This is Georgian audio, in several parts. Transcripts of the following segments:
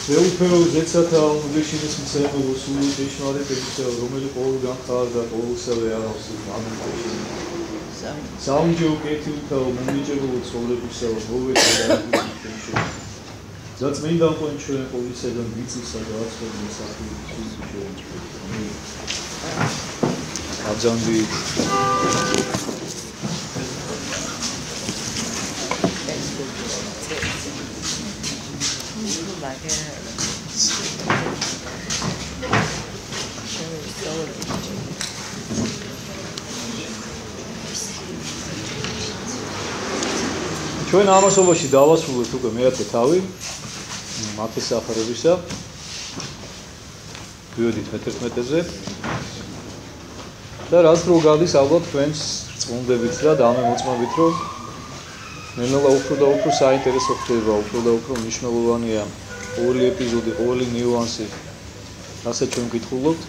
Велупео ზეცათა უნივერსიტეტის მცემელო სული ჭეშმარიტებისა რომელი ყოველგან ხარდა ყოველსავე აღავს ამიტომი საუნჯო კეთილთა მომიჯებულო ცხოვრებისა მოვეცადა ზაწმინდა პონჩო პოლიციიდან ვიცისა და აცხოვრის საფუძვლის აჯანდი ჩვენ ამასობაში დავასრულეთ უკვე მეათე თავი მათეს სახარებისა ვიოდით მე-11-ზე და რაც რო გადის ალბათ თქვენს წმუნდებით და დამემოწმებით რომ ნელა უფრო და უფრო საინტერესო ხდება უფრო და უფრო მნიშვნელოვანია ყოველი ეპიზოდი ყოველი ნიუანსი რასაც ჩვენ გითხულობთ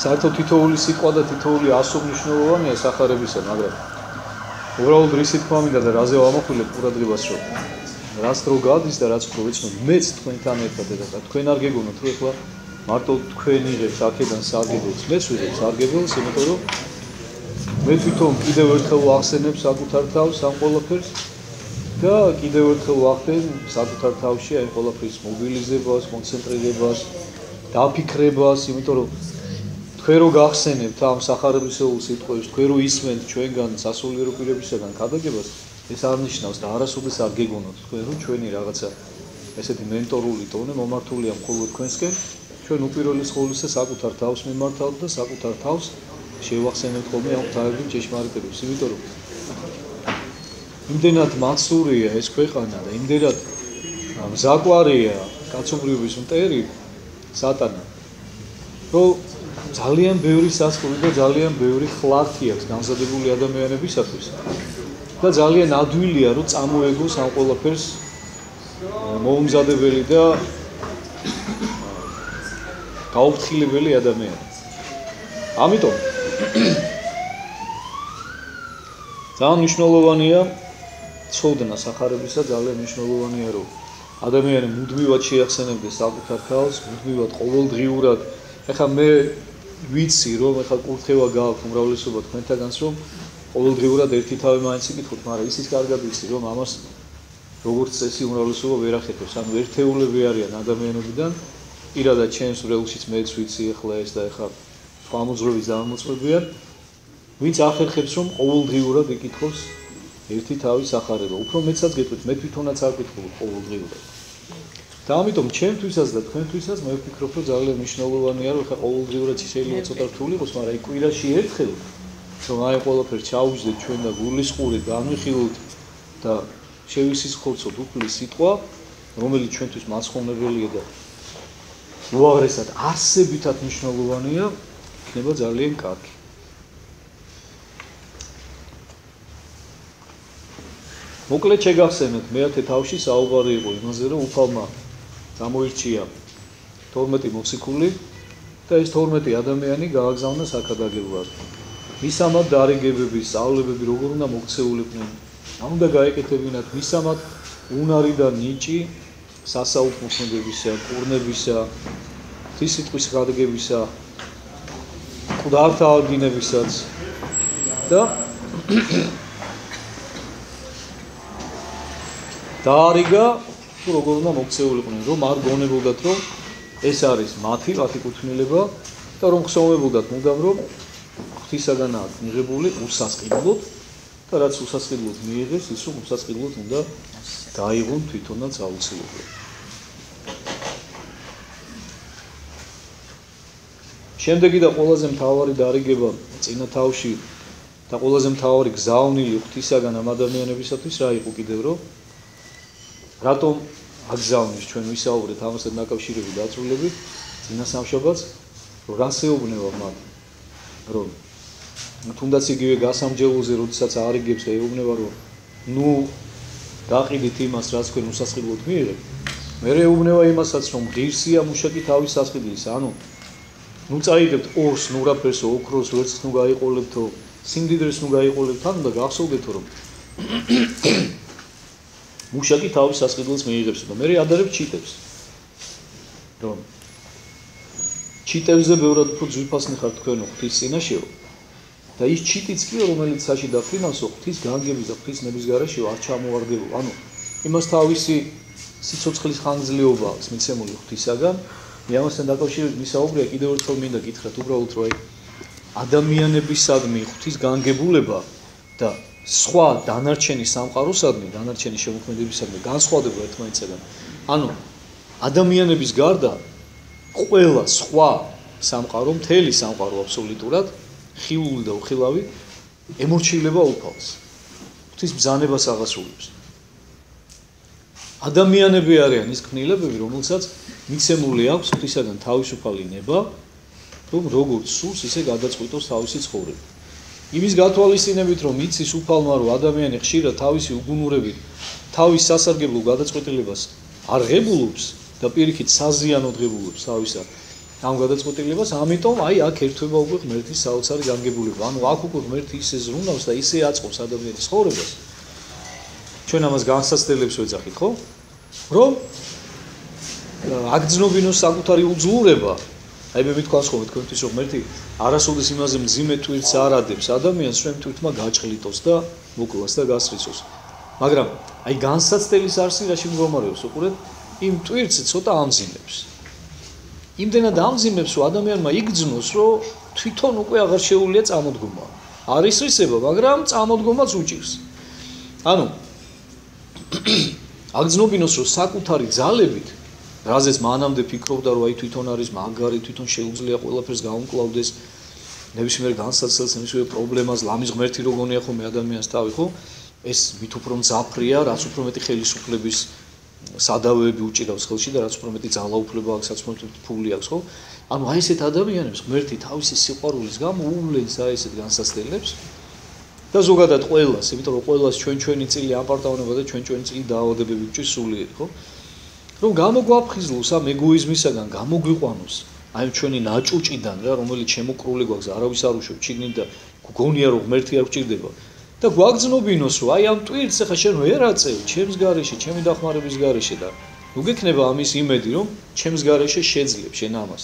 საერთოდ თითოეული სიტყვა და თითოეული ასო მნიშვნელოვანია სახარებისა, მაგრამ უბრალოდ რისი თქმა მინდა და რაზე ვამახვილებ ყურადღებას რომ რაც რო გადის და რაც რო ვიცნობ მეც თქვენთან ერთად და თქვენ არ გეგონოთ რომ ეხლა მარტო თქვენ იღებთ აქედან სარგებელს მეც ვიღებ სარგებელს იმიტომ რომ მე თვითონ კიდევ ერთხელ ვახსენებ საკუთარ თავს ამ ყველაფერს და კიდევ ერთხელ ვახდენ საკუთარ თავში აი ყველაფრის მობილიზებას, კონცენტრირებას, დაფიქრებას, იმიტომ რომ თქვენ რო გახსენებთ ამ სახარებისეულ სიტყვებს, თქვენ რო ისმენთ ჩვენგან სასულიერო პირებისაგან ქადაგებას, ეს არ ნიშნავს და არასოდეს არ გეგონოთ თქვენ რომ ჩვენი რაღაცა ესეთი მენტორული ტონე მომართულია მხოლოდ თქვენსკენ, ჩვენ უპირველეს ყოვლისა საკუთარ თავს მიმართავთ და საკუთარ თავს შევახსენებთ ხოლმე ამ თავების ჭეშმარიტებებს, იმიტომ რომ იმდენად მაცურია ეს ქვეყანა და იმდენად მზაკვარია კაცობრიობის მტერი სატანა, რომ ძალიან ბევრი სასწაული და ძალიან ბევრი ხლართი აქვს გამზადებული ადამიანებისათვის და ძალიან ადვილია რომ წამოეგოს ამ ყველაფერს მოუმზადებელი და გაუფრთხილებელი ადამიანი. ამიტომ ძალიან მნიშვნელოვანია ცოდნა სახარებისა, ძალიან მნიშვნელოვანია რომ ადამიანი მუდმივად შეახსენებდეს საკუთარ თავს, მუდმივად ყოველდღიურად. ეხლა მე ვიცი რომ ეხლა კურთხევა გააქვს უმრავლესობა თქვენთაგანს რომ ყოველდღიურად ერთი თავი მაინც იკითხოთ, მაგრამ ისიც კარგად ვიცი რომ ამას როგორც წესი უმრავლესობა ვერ ახერხებს, ანუ ერთეულები არიან ადამიანებიდან, პირადად ჩემს ვრელშიც მეც ვიცი ეხლა ეს და ეხლა სხვა მოძღვრების დამამოწმებიან, ვინც ახერხებს რომ ყოველდღიურად იკითხოს ერთი თავის სახარება, უფრო მეცაც გეტყვით, მე თვითონაც არ ვკითხულობ ყოველდღიურად. და ამიტომ ჩემთვისაც და თქვენთვისაც მე ვფიქრობ რომ ძალიან მნიშვნელოვანია რომ ხა ყოველდღიურად შეიძლება ცოტა რთული იყოს, მაგრამ აი კვირაში ერთხელ რომ აი ყველაფერს ჩავუჯდეთ ჩვენ და გულისყურით განვიხილოთ და შევისისხლოთ უფლის სიტყვა, რომელიც ჩვენთვის მაცხოვნებელია და უაღრესად არსებითად მნიშვნელოვანია, იქნება ძალიან კარგი. მოკლედ შეგახსენეთ, მეათე თავში საუბარი იყო იმაზე, რომ უფალმა გამოირჩია 12 მოციქული და ეს 12 ადამიანი გააგზავნა საქადაგებლად. მისამად დარიგებები, სწავლებები როგორ უნდა მოქცეულიყვნენ, რა უნდა გაეკეთებინათ მისამად უნარი და ნიჭი სასაუქმოქმედებისა, კურნებისა, ღვთისმსიტყვის გადგებისა, მკვდართა აღდგინებისაც და დაარიგა თუ როგორ უნდა მოქცეულიყვნენ, რომ არ გონებოდათ რომ ეს არის მათი კუთვნილება და რომ ხსოვებოდათ მუდამ რომ ღვთისაგან აქვს მიღებული უსასყიდლოდ და რაც უსასყიდლოდ მიიღეს, ის რომ უსასყიდლოდ უნდა დაიღონ თვითონაც აუცილებლად. შემდეგი და ყველაზე მთავარი დარიგება წინა თავში და ყველაზე მთავარი გზავნილი ღვთისაგან ამ ადამიანებისათვის რა იყო კიდევ რომ რატომ აგზავნის ჩვენ ვისაუბრეთ ამასთან დაკავშირებით დაწვრილებით წინა სამშაბათს რომ გასეუბნება მათ რომ თუნდაც იგივე გასამჯელოზე როდესაც არიგებს ეუბნება რომ ნუ გაყიდით იმას რაც თქვენ უსასყიდლოდ მიიღებთ მე ეუბნება იმასაც რომ ღირსია მუშაკი თავის სასყიდლის ანუ ნუ წაიდებთ ორს ნუ რაფერს ოქროს ვერც ნუ გაიყოლებთო სიმდიდრეს ნუ გაიყოლებთ ან უნდა გახსოვდეთო რომ მუშაკი თავის სასყიდველს მიიღებს და მე ადარებს ჩიტებს. რომ ჩიტებზე ბევრად უფრო ძვირფასნი ხარ თქვენ ღვთის წინაშეო და ის ჩიტიც კი რომელიც საში დაფრინავსო ღვთის განგების და ღვთის ნების გარეშეო არ ჩამოვარდებო. ანუ იმას თავისი სიცოცხლის ხანგრძლივობა აქვს მიცემული ღვთისაგან. მე ამასთან დაკავშირებით მისაუბრია კიდევ ერთხელ მინდა გითხრათ უბრალოდ რომ ადამიანებისადმი ღვთის განგებულება და სხვა დანარჩენი სამყაროსადმი, დანარჩენი შემოქმედებისადმი განსხვავდება ერთმანეთისგან. ანუ ადამიანების გარდა ყველა სხვა სამყარო, მთელი სამყარო აბსოლუტურად ხილული და უხილავი ემორჩილება უფალს. ღვთის ბრძანებას აღასრულებს. ადამიანები არიან ის კნილებები, რომელსაც მიცემული აქვს ღვთისაგან თავისუფალი ნება, რომ როგორც სურს, ისე გადაწყვიტოს თავისი ცხოვრება. იმის გათვალისწინებით, რომ იცის უფალმა, რომ ადამიანი ხშირად თავისი უგუნურებით, თავის სასარგებლო გადაწყვეტილებას არ ღებულობს და პირიქით საზიანოდ ღებულობს თავისა ამ გადაწყვეტილებას, ამიტომ აი აქ ერთვება უკვე ღმერთის საოცარი განგებულება. ანუ აქ უკვე ღმერთი ისე ზრუნავს და ისე აწყობს ადამიანის ცხოვრებას. ჩვენ ამას განსაცდელებს ვეძახით, ხო? რომ აგრძნობინოს საკუთარი უძლურება. აი მე მithქვას ხოლმე თქვენთვის რომ ღმერთი არასოდეს იმაზე მძიმე თვირთს არ ადებს ადამიანს, რომ თვირთმა გაჭყლიტოს და მოკლას და გასრიცოს. მაგრამ აი განსაცდელის არსი რაში მდგომარეობს, უყურეთ, იმ თვირთს ცოტა ამძიმებს. იმდენად ამძიმებს, რომ ადამიანმა იგრძნოს, რომ თვითონ უკვე აღარ შეუძლია წამოდგომა. არის რისება, მაგრამ წამოდგომაც უჭირს. ანუ აგრძნობინოს, რომ საკუთარი ძალებით, რაზეც მანამდე ფიქრობდა, რომ აი თვითონ არის მაგარი, თვითონ შეუძლია ყველაფერს გაუმკლავდეს, ნებისმიერ განსაცდელს, ნებისმიერ პრობლემას, ლამის ღმერთი როგორია ხოლმე ადამიანს თავი, ხო? ეს მით უფრო მძაფრია, რაც უფრო მეტი ხელისუფლების სადავეები უჭირავს ხელში და რაც უფრო მეტი ძალაუფლება აქვს, რაც უფრო მეტი ფული აქვს, ხო? ანუ აი ესეთ ადამიანებს ღმერთი თავისი სიყვარულის გამო უვლენს აი ესეთ განსაცდელებს და ზოგადად ყველას, იმიტომ რომ ყველას ჩვენი წილი აპარტაუნება და ჩვენი წილი დაავადებები გვჭირს სულიერი, ხო? რომ გამოგვაფხიზლოს ამ ეგოიზმისაგან, გამოგვიყვანოს აი ჩვენი ნაჭუჭიდან რა, რომელიც შემოკრული გვაქვს, არავის არ უშვებ ჩიგნით და გგონია რომ ღმერთი არ გვჭირდება და გვაგრძნობინოს, რომ აი ამ ტვირთს ახლა შენ ვერ აწევ ჩემს გარეშე, ჩემი დახმარების გარეშე და ნუ გექნება ამის იმედი, რომ ჩემს გარეშე შეძლებ შენ ამას.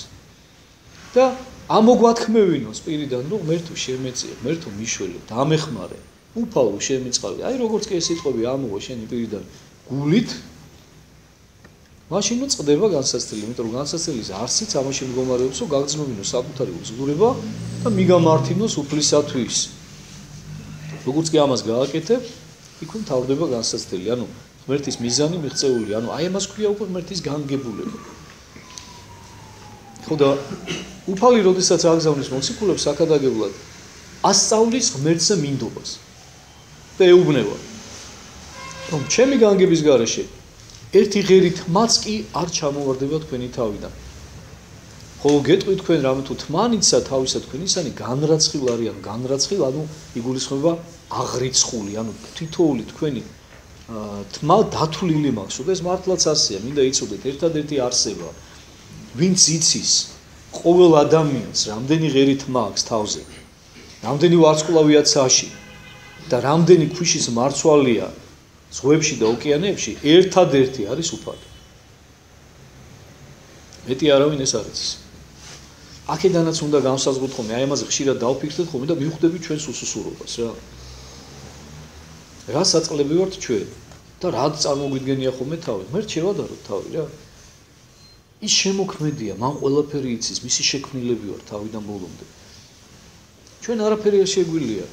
და ამოგვათქმევინოს პირიდან, რომ ღმერთო შემეწია, ღმერთო მიშველი, დამეხმარე, უფალო შემიწყალე. აი როგორც კი ეს სიტყვები ამოვა შენი პირიდან გულით მაშინ უწყდება განსაცდელი, იმიტომ რომ განსაცდელის არსიც ამაში მდგომარეობს, რომ გაგრძნობინოს საკუთარი უძლურება და მიგამართინოს უფლისათვის. როგორც კი ამას გააკეთებ, იქ მთავრდება განსაცდელი, ანუ ღმერთის მიზანი მიღწეული, ანუ აი ამას ქვია უკვე ღმერთის განგებულება. ხო და უფალი როდესაც აგზავნის მოციქულებს საკადაგებლად, ასწავლის ღმერთზე მინდობას და ეუბნება, რომ ჩემი განგების გარეშე ერთი ღერით მაც კი არ ჩამოვარდება თქვენი თავიდან. ხოლო გეტყვით თქვენ რამე თუ თმანიცა თავისა თქვენისანი განრაცხილ არიან, განრაცხილ, ანუ იგულისხმება აღრიცხული, ანუ თითოეული თქვენი თმა დათვლილი მაქვს. და ეს მართლაც ასეა, მინდა იცოდეთ, ერთადერთი არსება, ვინც იცის ყოველ ადამიანს რამდენი ღერი თმა აქვს თავზე, რამდენი ვარსკვლავია ცაში და რამდენი ქვიშის მარცვალია ზღვებში და ოკეანეებში, ერთადერთი არის უფალი. მეტი არავინ ეს არ იცის. აქედანაც უნდა განსაზღვროთ ხოლმე, აი ამაზე ხშირად დავფიქრდეთ ხოლმე და მივხვდებით ჩვენს უსუსურობას რა. რა საწყლები ვართ ჩვენ და რა წარმოგვიდგენია ხოლმე თავი. ღმერთ შევადაროთ თავი რა. ის შემოქმედია, მან ყველაფერი იცის, მისი შექმნილები ვართ თავიდან ბოლომდე. ჩვენ არაფერი არ შეგვიძლია.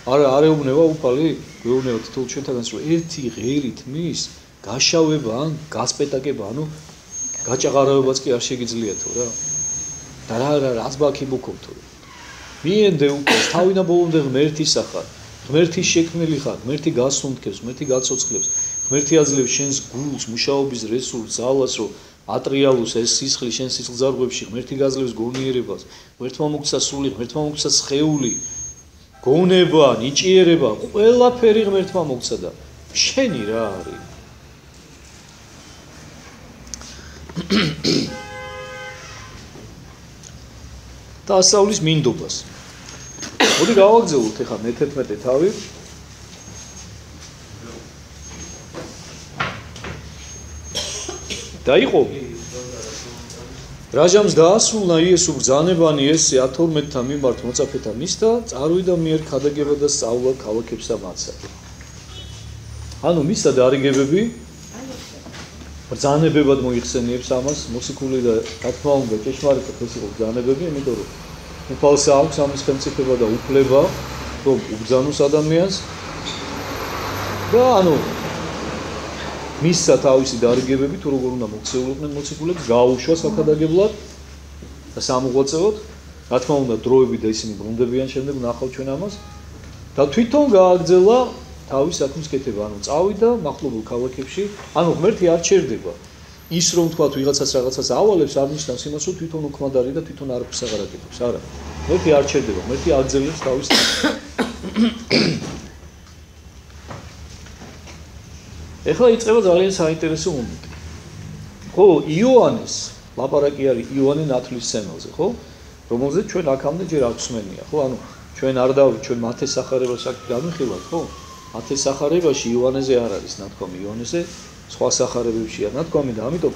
არ ეუბნება უფალი, გვეუბნება თითოეულ ჩვენთანაც, რომ ერთი ღერით მის გაშავება ან გასპეტაკება, ანუ გაჭაღარავებაც კი არ შეგიძლიათო რა. და რაც ბაქი მოგქონთო. მიენდე უფალს თავიდან ბოლომდე ღმერთის ახარ, ღმერთის შექმნილი ხარ, ღმერთი გასუნთქებს, ღმერთი გაცოცხლებს, ღმერთი აძლევს შენს გულს, მუშაობის რესურსს, ძალას, რომ ატრიალოს ეს სისხლი შენ სისხლძარღვებში, ღმერთი გაძლევს გონიერებას, ღმერთმა მოგცა სული, ღმერთმა მოგცა სხეული, გონება, ნიჭიერება, ყველაფერი ღმერთმა მოგცა და შენი რა არის? და ასწავლის მინდობას. მოდი გავაგზავნოთ ახლა მე-11 თავი. და იყო რაჟამს დაასრულა იესო ბრძანებანი ესე 12-თან მიმართ მოწაფეთა მისთა წარვიდა მიერ ქადაგება და სწავლა ქალაქებს და მათსა. ანუ მისთა დარიგებები ბრძანებებად მოიხსენიებს ამას მოციქული და რა თქმა უნდა ჭეშმარიტად ეს იყო ბრძანებები, იმიტომ რომ უფალს აქვს ამის ხელმწიფება და უფლება რომ უბრძანოს ადამიანს და ანუ მისცა თავისი დარიგებები თუ როგორ უნდა მოქცეულობდნენ მოციქულებს გაუშვას აქადაგებლად და სამოღვაწეოდ რა თქმა უნდა დროები და ისინი ბრუნდებიან შემდეგ ნახავთ ჩვენ ამას და თვითონ გააგრძელა თავის საქმის კეთება ანუ წავიდა მახლობელ ქალაქებში ანუ ღმერთი არ ჩერდება ის რომ თქვათ ვიღაცას რაღაცას ავალებს არ ნიშნავს იმას რომ თვითონ უქმად არის და თვითონ არაფერს აღარ აკეთებს არა ღმერთი არ ჩერდება ღმერთი აგრძელებს თავის ეხლა იწყება ძალიან საინტერესო მომენტი. ხო, იოანეს ლაპარაკი არის იოანე ნათლისმცემელზე, ხო? რომელზეც ჩვენ აქამდე ჯერ არ გვსმენია, ხო? ანუ ჩვენ არ დავით, ჩვენ მათეს სახარებას აქ გამიხილავთ, ხო? მათეს სახარებაში იოანეზე არ არის ნათქვამი, იოანეზე სხვა სახარებებშია ნათქვამი და ამიტომ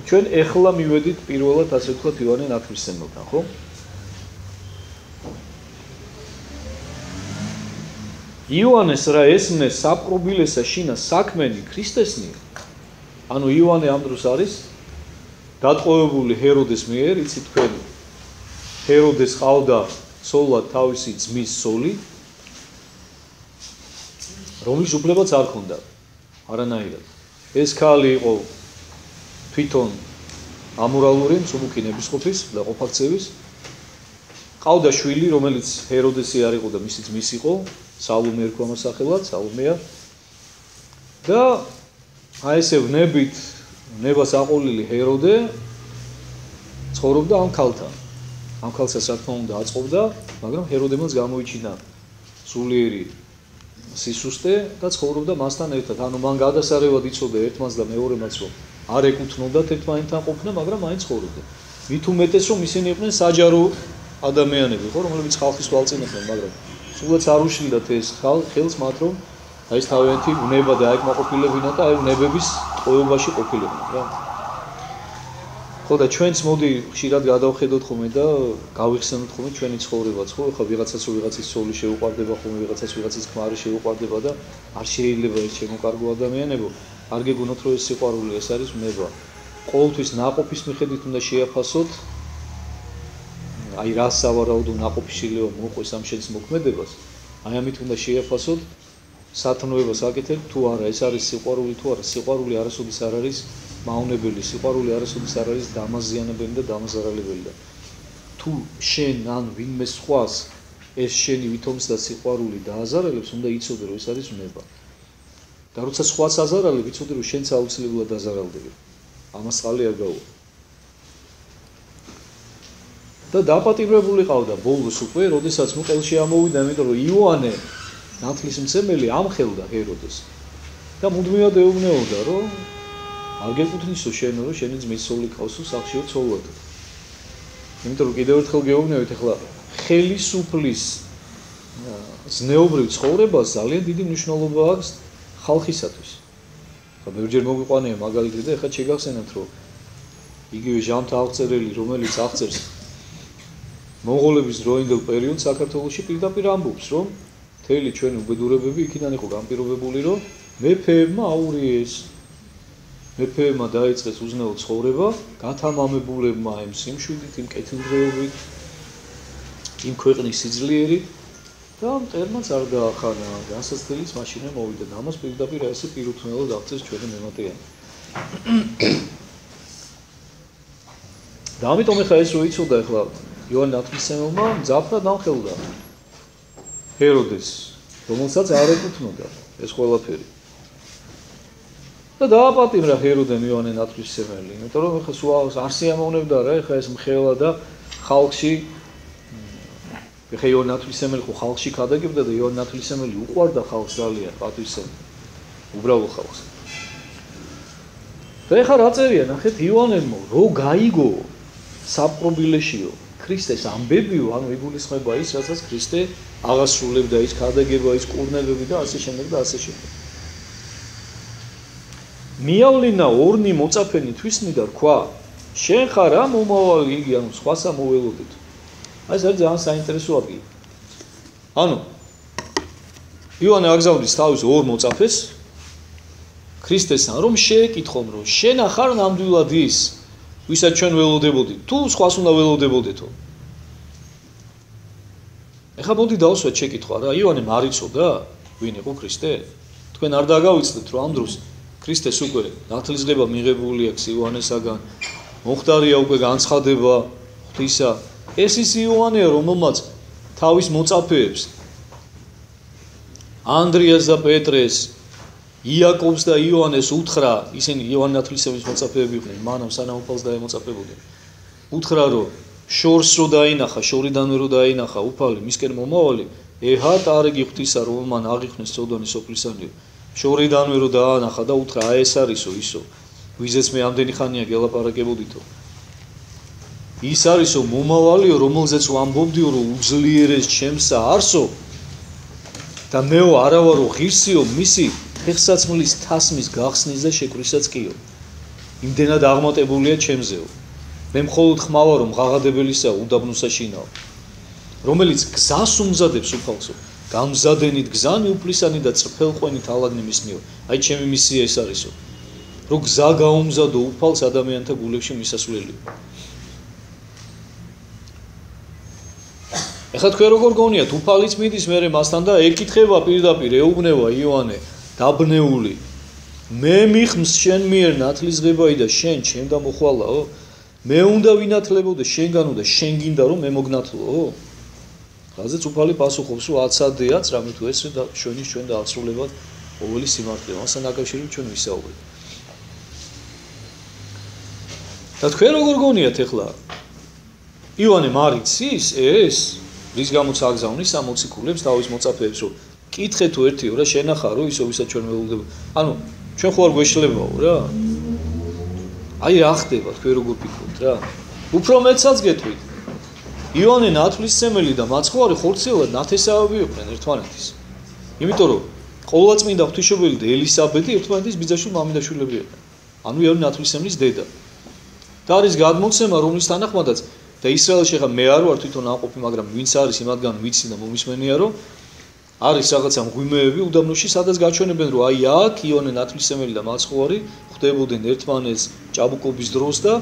ჩვენ ეხლა მივედით პირველად ასე ვთქვათ იოანე ნათლისმცემელთან, ხო? იოანეს რა ესმნეს საპყრობილესა შინა საქმენი ქრისტესნი ანუ იოანე ამ დროს არის დატყვევებული ჰეროდეს მიერ იცით თქვენ ჰეროდეს ყავდა სოლად თავისი ძმის სოლი რომლის უფლებაც არ ჰქონდა არანაირად ეს ქალი იყო თვითონ ამორალური მსუბუქი ნებისყოფის და ყოფაქცევის ყავდა შვილი რომელიც ჰეროდესი არ იყო და მისი ძმის იყო სალომე ერქვა მოსახელად, სალომეა. და აი ესე ვნებით, ნებას აყოლილი ჰეროდე ცხოვრობდა ამ ქალთან. ამ ქალსაც რა თქმა უნდა აწყობდა, მაგრამ ჰეროდემაც გამოიჩინა სულიერი სისუსტე და ცხოვრობდა მასთან ერთად. ანუ მან გადასარევად იცოდა ერთმანს და მეორემაც რომ არ ეკუთვნოდათ ერთმანეთთან ყოფნა, მაგრამ მაინც ცხოვრობდა. მით უმეტეს რომ ისინი იყვნენ საჯარო ადამიანები, ხო, რომლებიც ხალხის ვალწინებდნენ, მაგრამ სულაც არ უშლიდათ ეს ხელს მათ რომ აი ეს თავიანთი უნება და აიკმაყოფილებინა და აი ნებების ტყვეობაში ყოფილიყვნენ რა. ხო და ჩვენც მოდი ხშირად გადავხედოთ ხოლმე და გავიხსენოთ ხოლმე ჩვენი ცხოვრებაც, ხო? ეხლა ვიღაცას რომ ვიღაცის სული შეუყვარდება ხოლმე, ვიღაცას ვიღაცის ქმარი შეუყვარდება და არ შეიძლება ეს შემოკარგო ადამიანებო. არ გეგონოთ რომ ეს სიყვარული ეს არის უნება. ყოველთვის ნაყოფის მიხედვით უნდა შეაფასოთ აი რა სავარაუდო ნაყოფი შეიძლება მოყვეს ამ შენს მოქმედებას აი ამით უნდა შეაფასოთ სათნოებას აკეთებ თუ არა ეს არის სიყვარული თუ არა სიყვარული არასოდეს არ არის მავნებელი სიყვარული არასოდეს არ არის დამაზიანებელი და დამაზარალებელი და თუ შენ ან ვინმე სხვას ეს შენი ვითომს და სიყვარული დააზარალებს უნდა იცოდე რომ ეს არის უნება და როცა სხვას აზარალებ იცოდე რომ შენც აუცილებლად დაზარალდები ამას წყალი არ გაუვა და დაპატიმრებული ყავდა ბოლოს უკვე, როდესაც ნუ ყელში ამოვიდა, იმიტომ რომ იოანე ნათლისმცემელი ამხელდა ჰეროდეს. და მუდმივად ეუბნეოდა, რომ არ გეკუთვნისო შენ, რომ შენი ძმის სული ყავსო სახშიო ცოლად. იმიტომ რომ კიდევ ერთხელ გეუბნევით, ახლა ხელისუფლის ზნეობრივ ცხოვრებას ძალიან დიდი მნიშვნელობა აქვს ხალხისათვის. ხა ბევრჯერ მოგვიყვანია მაგალითი და ახლა შეგახსენებთ, რომ იგივე ჟანთა აღწერელი, რომელიც აღწერს მონღოლების დროინდელ პერიოდს საქართველოში პირდაპირ ამბობს, რომ მთელი ჩვენი უბედურებები იქიდან იყო განპირობებული, რომ მეფეებმა აურიეს, მეფეებმა დაიწყეს უზნეო ცხოვრება, გათამამებულებმა იმ სიმშვიდით, იმ კეთილდღეობით, იმ ქვეყნის სიძლიერით და მტერმაც არ დაახანა განსაცდელის მაშინე მოვიდა და ამას პირდაპირ ასე პირუთვნელად აღწერს ჩვენი მემატიანი. და ამიტომ ახლა ეს რო იცოდა ახლა იოანე ნათლისმცემელმა მძაფრად ამხელდა ჰეროდეს, რომელსაც არ ეკუთვნოდა ეს ყველაფერი. და დააპატიმრა ჰეროდემ იოანე ნათლისმცემელი, იმიტომ რომ ახლა სულ არ სიამოვნებდა რა, ახლა ეს მხელა და ხალხში ეხა იოანე ნათლისმცემელი ხო ხალხში ქადაგებდა და იოანე ნათლისმცემელი უყვარდა ხალხს ძალიან, პატივისცემი, უბრალო ხალხს. და ეხა რა წერია, ნახეთ იოანემო, რო გაიგო საპყრობილეშიო ქრისტეს ამბებიო, ანუ იგულისხმება ის, რასაც ქრისტე აღასრულებდა, ის ქადაგება, ის კურნებები და ასე შემდეგ და ასე შემდეგ. მიავლინა ორნი მოწაფენი თვისნი და რქვა შენ ხარ რა მომავალი იგი ანუ სხვასა მოველოდეთ აი ეს არის ძალიან საინტერესო ადგილი ანუ იოანე აგზავნის თავის ორ მოწაფეს ქრისტესთან რომ შეეკითხონ რომ შენ ახარ ნამდვილად ის ვისაც ჩვენ ველოდებოდით თუ სხვას უნდა ველოდებოდეთო ეხლა მოდი დავსვათ შეკითხვა რა იოანემ არ იცოდა ვინ იყო ქრისტე თქვენ არ დაგავიცდეთ რომ ამ დროს ქრისტეს უკვე ნათლისღება მიღებული აქვს იოანესაგან მოხდარია უკვე განცხადება ღვთისა ეს ის იოანეა რომელმაც თავის მოწაფეებს ანდრიას და პეტრეს იაკობს და იოანეს უთხრა ისინი იოანე ნათლისმცემლის მოწაფეები იყვნენ მანამ სანამ უფალს დაემოწაფებოდნენ უთხრა რომ შორს რო დაინახა შორიდანვე რო დაინახა უფალი მისკენ მომავალი ეჰა ტარგი ღვთისა რომ მან აღიქვნენ სოდონის სოფლისანი შორიდანვე რო დაანახა და უთხრა აი ეს არისო ისო ვიზეც მე ამდენი ხანია გელაპარაკებოდითო ის არისო მომავალიო რომელზეც ვამბობდიო რომ უძლიერეს ჩემსა არსო და მეო არავარო ღირსიო მისი ფეხსაცმლის თასმის გახსნის და შეკვრისაც კიო იმდენად აღმატებულია ჩემზეო მე მხოლოდ ხმავა რომ ღაღადებელისა უდაბნოსა შინაო რომელიც გზას უმზადებს უფალსო გამზადენით გზანი უფლისანი და წრფელყვენით ალაგნი მისნიო აი ჩემი მისია ეს არისო რომ გზა გაუმზადო უფალს ადამიანთა გულებში მისასვლელიო ეხლა თქვენ როგორ გონიათ უფალიც მიდის მერე მასთან და ეკითხება პირდაპირ ეუბნება იოანე დაბნეული მე მიხმს შენ მიერ ნათლისღებայի და შენ ჩემ დამოხვალაო მე უნდა ვინათლებოდე შენგანო და შენ გინდა რომ მე მოგნათლოო რაზეც უფალი პასუხობს რომ აცადეაც რამე თუ ეს და შონის ჩვენ დაასრულებად ყოველი სიმართლე მასთან დაკავშირებით ჩვენ ვისაუბრეთ და თქვენ როგორ გონიათ ეხლა იოანე მარიცის ეს რის გამოც აგზავნის ამ მოციქულებს თავის მოწაფეებს რომ კითხე თუ ერთიო რა შენახარო ისო ვისაც ჩვენ ველოდება ანუ ჩვენ ხო არ გვეშლებაო რა აი რა ხდება თქვენ როგორ ფიქრობთ რა უფრო მეცაც გეტყვით იოანე ნათლისმცემელი და მაცხოვარი ხორციელად ნათესავები იყვნენ ერთმანეთის იმიტომ რომ ყოვლადწმინდა ღვთისმშობელი და ელისაბედი ერთმანეთის ბიძაშვილ მამიდაშვილები იყვნენ ანუ იოანე ნათლისმცემლის დედა და არის გადმოცემა რომლის თანახმადაც და ისრაელში ხა მე არ ვარ თვითონ ამყოფი მაგრამ ვინც არის იმათგან ვიცი და მომისმენია რომ არის რაღაცა მღვიმეები უდაბნოში სადაც გაჩვენებენ რომ აი აქ იოანე ნათლისმცემელი და მაცხოვარი ხვდებოდნენ ერთმანეთს ჭაბუკობის დროს და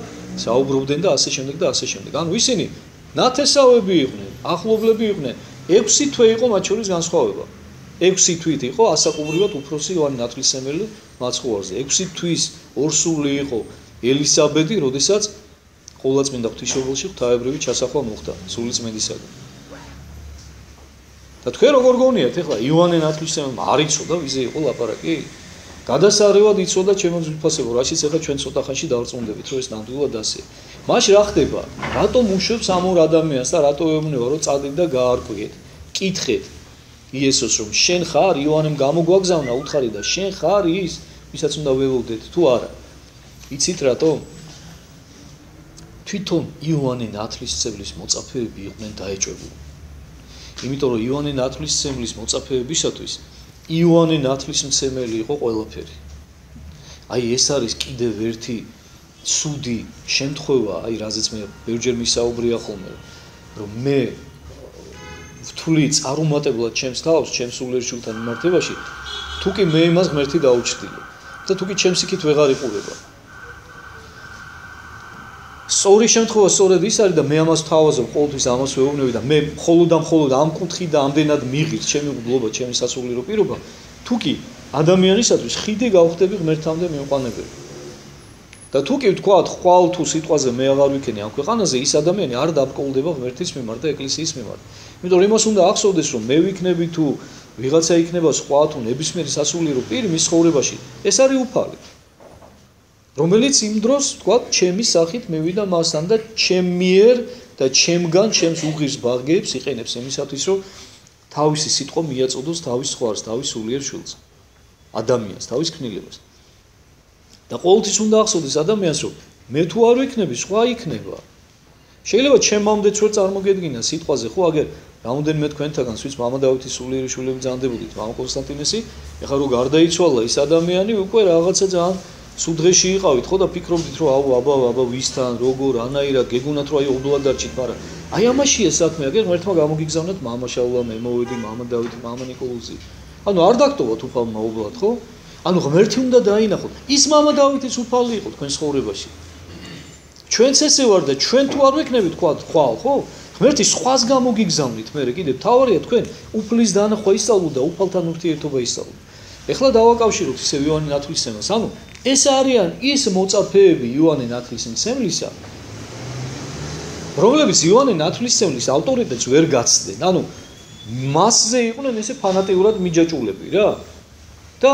საუბრობდნენ და ასე შემდეგ და ასე შემდეგ ანუ ისინი ნათესავები იყვნენ ახლობლები იყვნენ 6 თვე იყო მათ შორის განსხვავება 6 თვით იყო ასაკობრივად უფროსი იოანე ნათლისმცემელი მაცხოვარზე 6 თვის ორსული იყო ელისაბედი როდესაც ყოვლადწმინდა ღვთისმშობელში ღვთაებრივი ჩასახვა მოხდა სულიწმიდისაგან და თქვენ როგორ გონიათ ეხლა იოანე ნათლისმცემელმა არ იცოდა ვიზე იყო ლაპარაკი გადასარევად იცოდა ჩემო ძვირფასებო რაშიც ეხლა ჩვენ ცოტა ხანში დავწუნდებით რომ ეს ნამდვილად ასეა მაშინ რა ხდება რატომ უშვებს ამ ორ ადამიანს და რატო ეუბნება რომ წადით და გაარკვიეთ კითხეთ იესოს რომ შენ ხარ იოანემ გამოგვაგზავნა უთხარი და შენ ხარ ის ვისაც უნდა ველოდეთ თუ არა იცით რატომ თვითონ იოანე ნათლისმცემლის მოწაფეები იყვნენ დაეჭვებული იმიტომ რომ იოანე ნათლისმცემლის მოწაფეებისათვის იოანე ნათლისმცემელი იყო ყველაფერი აი ეს არის კიდევ ერთი ცუდი შემთხვევა აი რაზეც მე ბევრჯერ მისაუბრია ხოლმე რომ მე ვთვლი წარუმატებლად ჩემს თავს ჩემს სულიერშვილთან მიმართებაში თუ კი მე იმას ღმერთი დაუჩრდილო და თუ კი ჩემს იქით ვეღარ იყურება სწორი შემთხვევა სწორედ ის არის და მე ამას თავაზობ ყოველთვის ამას ვეუბნები და მე მხოლოდ ამ კუთხით და ამდენად მიღირს ჩემი უბლობა ჩემი სასულიერო პირობა თუ კი ადამიანისათვის ხიდი გავხდები ღმერთამდე მიყვანებელი და თუ კი ვთქვათ ხვალ თუ სიტყვაზე მე აღარ ვიქენი ამ ქვეყანაზე ის ადამიანი არ დაბრკოლდება ღმერთის მიმართ და ეკლესიის მიმართ იმიტომ რომ იმას უნდა ახსოვდეს რომ მე ვიქნები თუ ვიღაცა იქნება სხვა თუ ნებისმიერი სასულიერო პირი მის ცხოვრებაში ეს არის უფალი რომელიც იმ დროს ვთქვათ ჩემი სახით მევიდა მასთან და ჩემიერ და ჩემგან ჩემს უღირს ბაღებს იყენებს იმისათვის რომ თავისი სიტყვა მიაწოდოს თავის ზღვარს თავის სულიერ შვილს ადამიანს თავის ქნილებას და ყოველთვის უნდა ახსოვდეს ადამიანს რომ მე თუ არ ვიქნები სხვა იქნება შეიძლება ჩემამდეც ვერ წარმოგედგინა სიტყვაზე ხო აგერ რამოდენიმე თქვენთაგან სვიც მამა დავითის სულიერი შვილები ძანდებოდით მამა კონსტანტინესი ეხლა რო გარდაიცვალა ის ადამიანი უკვე რაღაცა ძალიან სულ დღეში იყავით ხო და ფიქრობდით რომ აუ აბა ვისთან როგორ ანაირად გეგონათ რომ აი ოდულად დარჩით, მაგრამ აი ამაშია საქმე, აგერ ერთმა გამოგიგზავნათ მამა შაულა, მე მოვედი, მამა დავითი, მამა ნიკოლოზი. ანუ არ დაგტოვოთ უფალმა ობლად, ხო? ანუ ღმერთი უნდა დაინახოთ. ის მამა დავითიც უფალი იყო თქვენ ცხოვრებაში. ჩვენც ესე ვარ და ჩვენ თუ არ ვექნებით თქვა ხვალ, ხო? ღმერთი სხვას გამოგიგზავნით, მე კიდევ თავარია თქვენ უფლის დანახვა ისწავლოთ და უფალთან ურთიერთობა ისწავლოთ. ეხლა დავაკავშიროთ ისე იოანე ნათლისმცემელს. ანუ ეს არიან ის მოწაფეები იოანე ნათლისმცემლისა, რომლებიც იოანე ნათლისმცემლის ავტორიტეტს ვერ გაცდნენ. ანუ მასზე იყვნენ ესე ფანატიურად მიჯაჭულები რა. და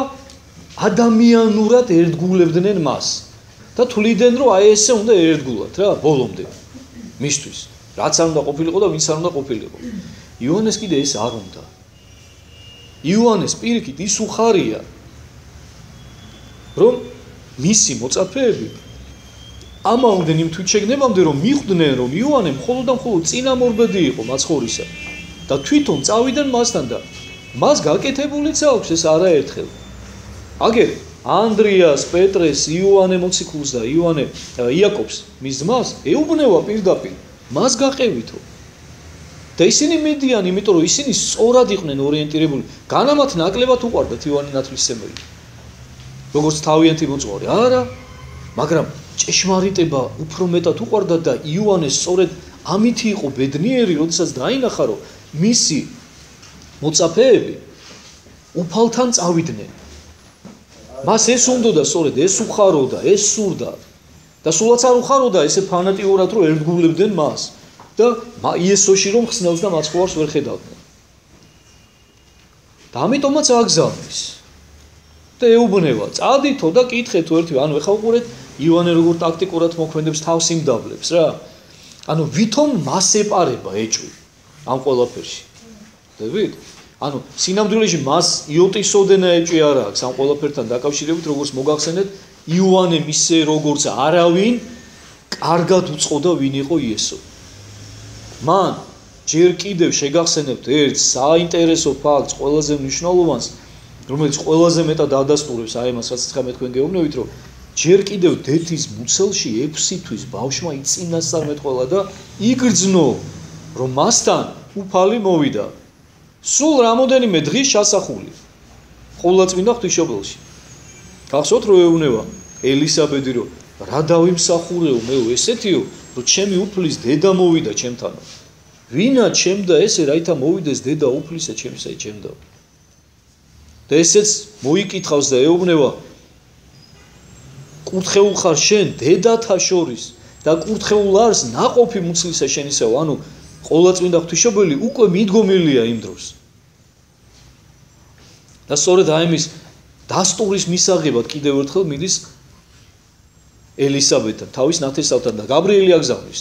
ადამიანურად ერთგულებდნენ მას. და თვლიდნენ რომ აი ესე უნდა ერთგულად რა, ბოლომდე. მისთვის. რაც არ უნდა ყოფილიყო და ვინც არ უნდა ყოფილიყო. იოანეს კიდე ეს არ უნდა. იოანეს პირიქით ის უხარია, რომ მისი მოწაფეები ამავდნენ იმ თვითშეგნებამდე რომ მიხვდნენ რომ იოანე მხოლოდ და მხოლოდ წინამორბედი იყო მაცხოვრისა და თვითონ წავიდნენ მასთან და მას გაკეთებულიც აქვს ეს არაერთხელ. აგერ ანდრიას, პეტრეს, იოანე მოციქულს და იაკობს მის ძმას ეუბნება პირდაპირ მას გაყევითო. და ისინი მიდიან, იმიტომ რომ ისინი სწორად იყვნენ ორიენტირებული. განამათ ნაკლებად უყვარდათ იოანე ნათლისმცემელი. როგორც თავიანთი მოწვეული, არა, მაგრამ ჭეშმარიტება უფრო მეტად უყვარდათ და იოანე სწორედ ამითი იყო ბედნიერი, როდესაც დაინახა, რომ მისი მოწაფეები უფალთან წავიდნენ. მას ეს უნდოდა სწორედ ეს უხაროდა, ეს სურდა და სულაც არ უხაროდა ესე ფანატიურად რომ ერთგულებდნენ მას და იესოში რომ ხსნელს და მაცხოვარს ვერ ხედავდნენ. და ამიტომაც აგზავნის. და ეუბნება, წადითო და კითხეთო ერთი, ანუ ეხლა უყურეთ იოანე როგორ ტაქტიკურად მოქმედებს თავს იმდაბლებს რა. ანუ ვითომ მას ეპარება ეჭვი ამ ყველაფერში. ხვდებით? ანუ სინამდვილეში მას იოტისოდენა ეჭვი არ აქვს ამ ყველაფერთან დაკავშირებით, როგორც მოგახსენეთ, იოანე მისე როგორც არავინ კარგად უწყოდა ვინ იყო იესო. მან ჯერ კიდევ შეგახსენებთ ერთ საინტერესო ფაქტს, ყველაზე მნიშვნელოვანს, რომელიც ყველაზე მეტად ადასტურებს აი მას, რაც თქვენ გეუბნებით, რომ ჯერ კიდევ დეთის მუცელში 6 თვის ბავშვმა იწინასწარმეტყველა და იგრძნო, რომ მასთან უფალი მოვიდა. სულ რამოდენიმე დღის ჩასახული. ყოვლადწმინდა ღვთისმშობელში. გახსოვთ რომ ეუბნება ელისაბედი, რომ რა დავიმსახურეო მეო ესეთიო, რომ ჩემი უფლის დედა მოვიდა ჩემთანო. ვინა ჩემდა ესე რაითა მოვიდეს დედა უფლისა ჩემსა ჩემდა. და ესეც მოიკითხავს და ეუბნება კურთხეულ ხარ შენ დედათა შორის და კურთხეულ არს ნაყოფი მუცლისა შენისაო. ანუ ყოვლადწმინდა ღვთისმშობელი უკვე მიდგომილია იმ დროს. და სწორედ აი ამის დასტურის მისაღებად კიდევ ერთხელ მიდის ელისაბედთან თავის ნათესავთან და გაბრიელი აგზავნის.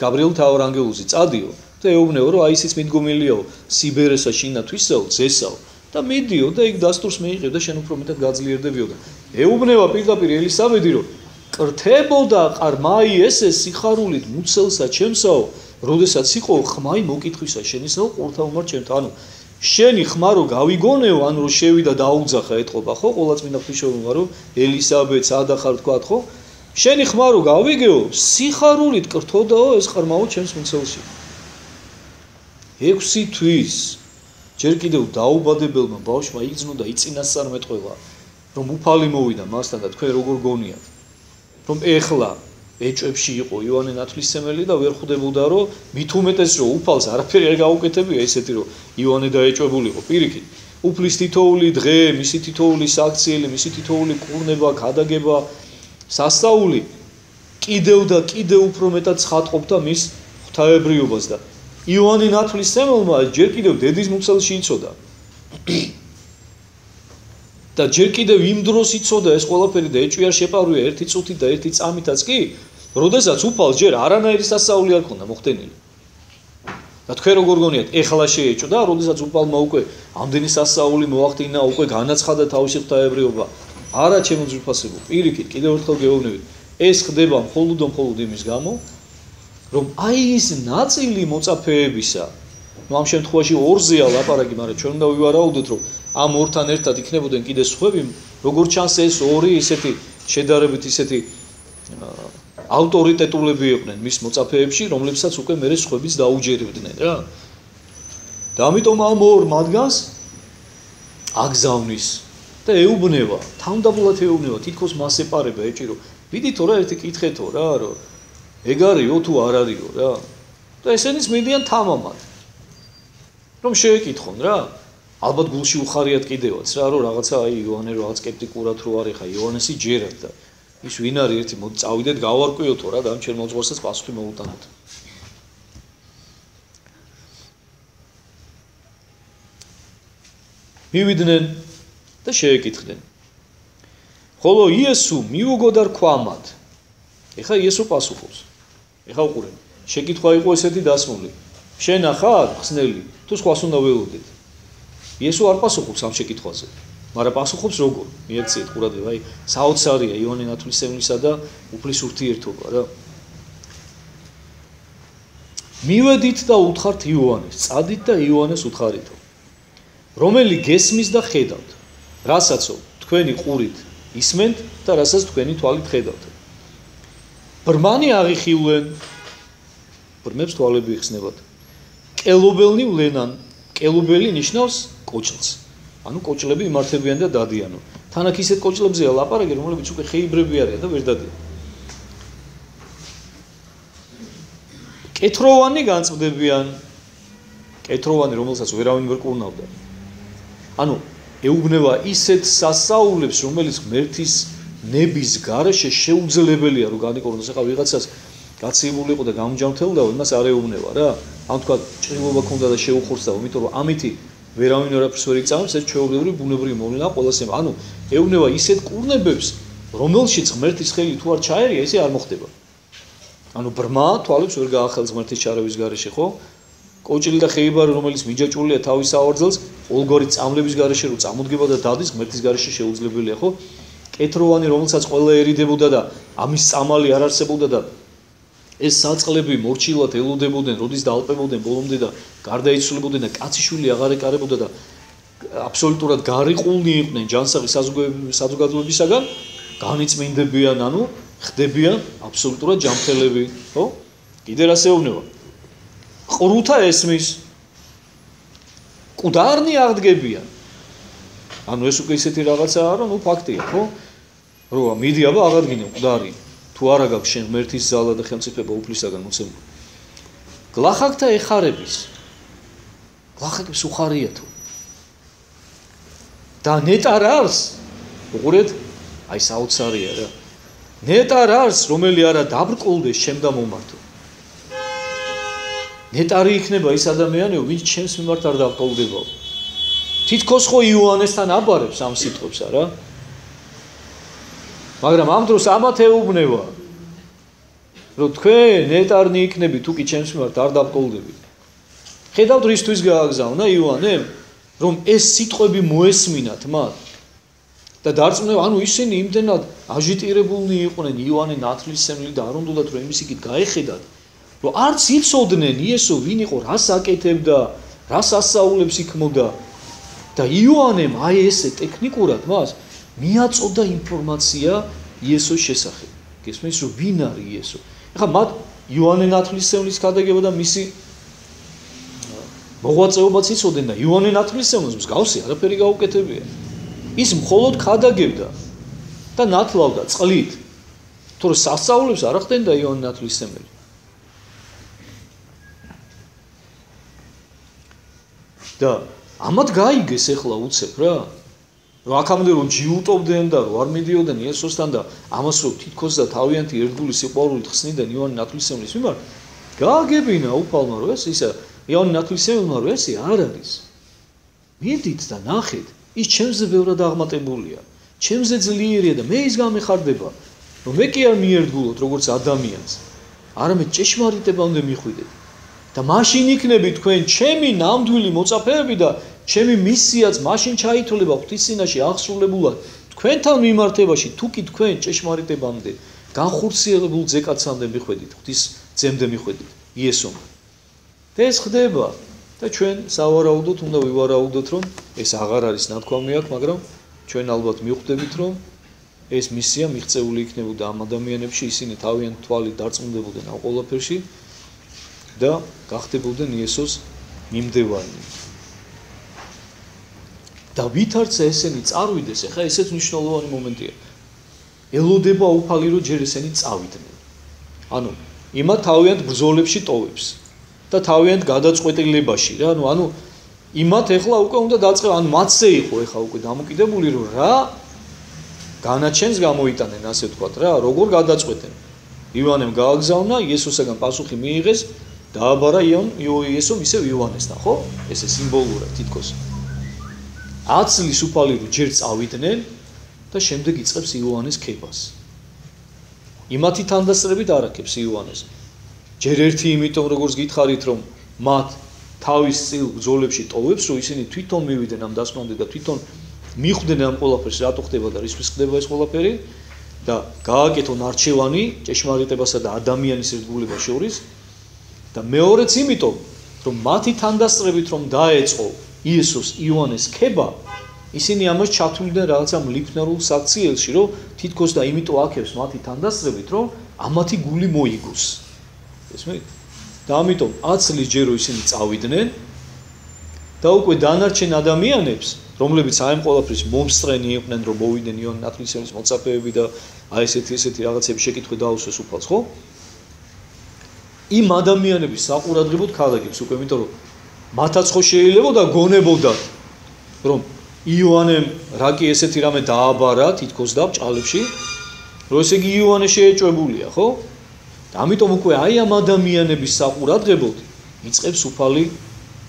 გაბრიელი თავარანგელოზი წადიო და ეუბნება რომ აი ისიც მიდგომილიაო სიბერესა შინა თვისაო ძესაო და მიდიო და იქ დასტურს მიიღებ და შენ უფრო მეტად გაძლიერდებიო და ეუბნება პირდაპირ ელისაბედი რომ კრთებოდა ყრმაი ესე სიხარულით მუცელსა ჩემსაო, როდესაც იყო ხმაი მოკითხვისა შენისაო ყურთაუმარ ჩემთან. ანუ შენი ხმა რო გავიგონეო, ანუ რო შევიდა დაუძახა ეთყობა ხო ყოვლადწმინდა ღვთისმშობელმა რომ ელისაბედს ადახარ თქვა ხო, შენი ხმა რო გავიგეო, სიხარულით კრთოდაო ეს ყრმაო ჩემს მუცელში. 6 თვის ჯერ კიდევ დაუბადებელმა ბავშვმა იგრძნო და იწინასწარმეტყველა, რომ უფალი მოვიდა მასთან და თქვენ როგორ გონიათ, რომ ეხლა ეჭვებში იყო იოანე ნათლისმცემელი და ვერ ხვდებოდა რომ მით უმეტეს რომ უფალს არაფერი არ გაუკეთებია ესეთი რომ იოანე დაეჭვებულიყო პირიქით. უფლის თითოეული დღე, მისი თითოეული საქციელი, მისი თითოეული კურნება, გადაგება, სასწაული კიდევ და კიდევ უფრო მეტად ცხადყოფდა მის ღვთაებრიობას და იოანე ნათლისმცემელმა ჯერ კიდევ დედის მუცელში იცოდა. და ჯერ კიდევ იმ დროს იცოდა ეს ყველაფერი და ეჭვი არ შეპარვია ერთი წუთით და ერთი წამითაც კი, როდესაც უფალს ჯერ არანაირი სასწაული არ ქონდა მოხდენილი. და თქვენ როგორ გონიათ, ეხლა შეეჭვდა, როდესაც უფალმა უკვე ამდენი სასწაული მოახდინა, უკვე განაცხადა თავისი ღვთაებრიობა. არა ჩემო ძვირფასებო, პირიქით, კიდევ ერთხელ გეუბნებით, ეს ხდება მხოლოდ იმის გამო, რომ აი ის ნაწილი მოწაფეებისა, ამ შემთხვევაში ორზეა ლაპარაკი, მაგრამ ჩვენ უნდა ვივარაუდოთ, რომ ამ ორთან ერთად იქნებოდნენ კიდე სხვები, როგორც ჩანს ეს ორი ისეთი შედარებით ისეთი ავტორიტეტულები იყვნენ მის მოწაფეებში, რომლებსაც უკვე მერე სხვებიც დაუჯერებდნენ რა. და ამიტომ ამ ორ მათგანს აგზავნის და ეუბნება, თავდაპირველად ეუბნება, თითქოს მას ეპარება, ეჭირო. ვიდითო რა ერთი კითხეთო რა, რომ ეგ არისო თუ არ არისო რა. და ესენიც მიდიან თამამად. რომ შეეკითხონ რა. ალბათ გულში უხარიათ კიდევაც რა, რომ რაღაცა აი იოანე რაღაც სკეპტიკურად რო არის, ხა იოანესი ჯერათ და ის ვინ არის ერთი მოდი წავიდეთ გავარკვიოთო რა და ამ ჩემ მოძღვარსაც პასუხი მოუტანოთ. მივიდნენ და შეეკითხნენ. ხოლო იესო მიუგო და რქვამად. ეხა იესო პასუხობს. ეხა უყურე. შეკითხვა იყო ესეთი დასმული. შენ ახარ ხსნელი თუ სხვას უნდა ველოდეთ. იესო არ პასუხობს ამ შეკითხვაზე. მაგრამ პასუხობს როგორ? მიეცეთ ყურადღება, აი საოცარია იოანე ნათლისმცემლისა და უფლის ურთიერთობა რა. მივედით და უთხართ იოანეს, წადით და იოანეს უთხარითო. რომელი გესმის და ხედავთ, რასაცო თქვენი ყურით ისმენთ და რასაც თქვენი თვალით ხედავთ. ბრმანი აღიხივლენ, ბრმებს თვალები იხსნებათ. კელობელნი ვლენან, კელობელი ნიშნავს კოჭლს. ანუ კოჭლები იმართებიან და დადიანო. თან აქ ისეთ კოჭლებზეა ლაპარაკი, რომლებიც უკვე ხეიბრები არიან და ვერ დადიან. კეთროვანი განწმდებიან, კეთროვანი რომელსაც ვერავინ ვერ კურნავდა. ანუ ეუბნება ისეთ სასაულებს, რომელიც ღმერთის ნების გარეშე შეუძლებელია რომ განიკორნოს. ახლა ვიღაცას გაცილებული იყო და გამჯამთელდა, იმას არ ეუბნება რა. ან თქვა ჭრილობა ქონდა და შეუხურსდა, იმიტომ რომ ამითი ვერავინ არაფერს ვერ იწამს, ეს ჩვეულებრივი ბუნებრივი მოვლენა ყველას ემ. ანუ ეუბნება ისეთ კურნებებს, რომელშიც ღმერთის ხელი თუ არ ჩაერია, ესე არ მოხდება. ანუ ბრმა თვალებს ვერ გაახელს ღმერთის ჩარევის გარეშე, ხო? კოჭილი და ხეიბარი, რომელიც მიჯაჭვულია თავის საავარძელს, ყოველგვარი წამლების გარეშე რო წამოდგება და დადის, ღმერთის გარეშე შეუძლებელია, ხო? კეთროვანი, რომელსაც ყველა ერიდებოდა და ამის წამალი არ არსებობდა და ეს საწყლები მორჩილად ელოდებოდნენ, როდის დაალპებოდნენ ბოლომდე და გარდაიცვლებოდნენ და კაციშვილი აღარ ეკარებოდა და აბსოლუტურად გარიყულნი იყვნენ ჯანსაღი საზოგადოებისაგან, განიწმინდებიან, ანუ ხდებიან აბსოლუტურად ჯანმრთელები, ხო? კიდე რას ეუბნება? ყრუთა ესმის, კუდარნი აღდგებიან. ანუ ეს უკვე ისეთი რაღაცაა, რომ ფაქტია, ხო? რომ მიდი აბა აღადგინე კუდარი. თუ არა გაქვს შენ ღმერთის ძალა და ხელმწიფება უფლისაგან მოცემული. გლახაკთა ეხარების. გლახაკებს უხარია თუ. და ნეტარ არს, უყურეთ, აი საოცარია რა. ნეტარ არს, რომელი არა დაბრკოლდეს ჩემ და მომართო. ნეტარი იქნება ის ადამიანები, ვინც ჩემს მიმართ არ დაბრკოლდებაო. თითქოს ხო იოანესთან აბარებს ამ სიტყვებს არა? მაგრამ ამ დროს ამათ ეუბნება, რომ თქვენ ნეტარნი იქნები თუ კი ჩემს მიმართ არ დაბრკოლდებით. ხედავთ რისთვის გააგზავნა იოანემ, რომ ეს სიტყვები მოესმინათ მათ. და დარწმუნება, ანუ ისინი იმდენად აჟიტირებულნი იყვნენ იოანე ნათლისმცემლი და არ უნდათ რომ იმის იქით გაეხედათ, რომ არც იცოდნენ იესო ვინ იყო, რას აკეთებდა, რას ასაულებს იქმოდა. და იოანემ აი ესე ტექნიკურად მას მიაწოდა ინფორმაცია იესოს შესახებ. გესმის რომ ვინ არის იესო? ეხლა მათ იოანე ნათლისმცემლის ქადაგება და მისი მოღვაწეობაც იცოდნენ და იოანე ნათლისმცემელს მსგავსი არაფერი გაუკეთებია. ის მხოლოდ ქადაგებდა და ნათლავდა წყლით. თორე სასწაულებს არ ახდენდა იოანე ნათლისმცემელი. და ამათ გაიგეს ეხლა უცებ რა. რომ აქამდე რომ ჯიუტობდნენ და რომ არ მიდიოდნენ იესოსთან და ამას რომ თითქოს და თავიანთი ერთგული სიყვარულით ხსნიდნენ იოანე ნათლისმცემლის მიმართ, გააგებინა უფალმა რომ ეს ისა იოანე ნათლისმცემელმა რომ ესე არ არის. მიდით და ნახეთ, ის ჩემზე ბევრად აღმატებულია, ჩემზე ძლიერია და მე ის გამეხარდება, რომ მე კი არ მიერთგულოთ როგორც ადამიანს, არამედ ჭეშმარიტებამდე მიხვიდეთ. და მაშინ იქნები თქვენ ჩემი ნამდვილი მოწაფეები და ჩემი მისიაც მაშინ ჩაითვლება ღვთისწინაში აღსრულებულად თქვენთან მიმართებაში, თუ კი თქვენ ჭეშმარიტებამდე განხორციელებულ ძეკაცამდე მიხვედით, ღვთის ძემდე მიხვედით იესომ. და ეს ხდება და ჩვენ სავარაუდოდ უნდა ვივარაუდოთ, რომ ეს აღარ არის ნათქვამი აქ, მაგრამ ჩვენ ალბათ მივხვდებით, რომ ეს მისია მიღწეული იქნებოდა ამ ადამიანებში, ისინი თავიანთ თვალით დარწმუნდებოდნენ ამ ყველაფერში და გახდებოდნენ იესოს მიმდევარი. და ვითარცა ესენი წარვიდეს, ახლა ესეც მნიშვნელოვანი მომენტია. ელოდება უფალი რომ ჯერ ესენი წავიდნენ. ანუ იმათ თავიანთ ბრძოლებში ტოვებს და თავიანთ გადაწყვეტილებაში რა, ანუ იმათ ეხლა უკვე უნდა დაწყება, ანუ მათზე იყო ეხლა უკვე დამოკიდებული რომ რა განაჩენს გამოიტანენ, ასე ვთქვათ რა, როგორ გადაწყვეტენ. ივანემ გააგზავნა, იესოსაგან პასუხი მიიღეს, დააბარა იესომ ისევ ივანესთან, ხო? ესე სიმბოლურად თითქოს. 10 წლის უფალი რომ ჯერ წავიდნენ და შემდეგ იწყებს იოანეს ქებას. იმათი თანდასწრებით არაკებს იოანეს. ჯერ ერთი იმიტომ როგორც გითხარით რომ მათ თავის წილ ბრძოლებში ტოვებს, რომ ისინი თვითონ მივიდნენ ამ დასკვნამდე და თვითონ მიხვდნენ ამ ყველაფერს, რატო ხდება და რისთვის ხდება ეს ყველაფერი და გააკეთონ არჩევანი ჭეშმარიტებასა და ადამიანის ერთგულებას შორის და მეორეც იმიტომ რომ მათი თანდასწრებით რომ დაეწყო იესოს იოანეს ქება, ისინი ამას ჩათვლიდნენ რაღაცა მლიფნარულ საქციელში, რომ თითქოს და იმიტომ აქებს მათი თანდასწრებით, რომ ამათი გული მოიგოს. ესმით? და ამიტომ 10 წლის ჯერო ისინი წავიდნენ და უკვე დანარჩენ ადამიანებს, რომლებიც აი ამ ყველაფრის მომსწრენი იყვნენ, რომ მოვიდნენ იოანე ნათლისმცემლის მოწაფეები და აი ესეთი რაღაცები შეკითხვი დაუსვეს უფალს, ხო? იმ ადამიანების საყურადღებოდ ქადაგებს უკვე, იმიტომ რომ მათაც ხო შეიძლება და გონებოდათ, რომ იოანემ რაკი ესეთი რამე დააბარა თითქოს და ბჭყალებში, რომ ესე იგი იოანე შეეჭვებულია, ხო? და ამიტომ უკვე აი ამ ადამიანების საყურადღებოდ იწყებს უფალი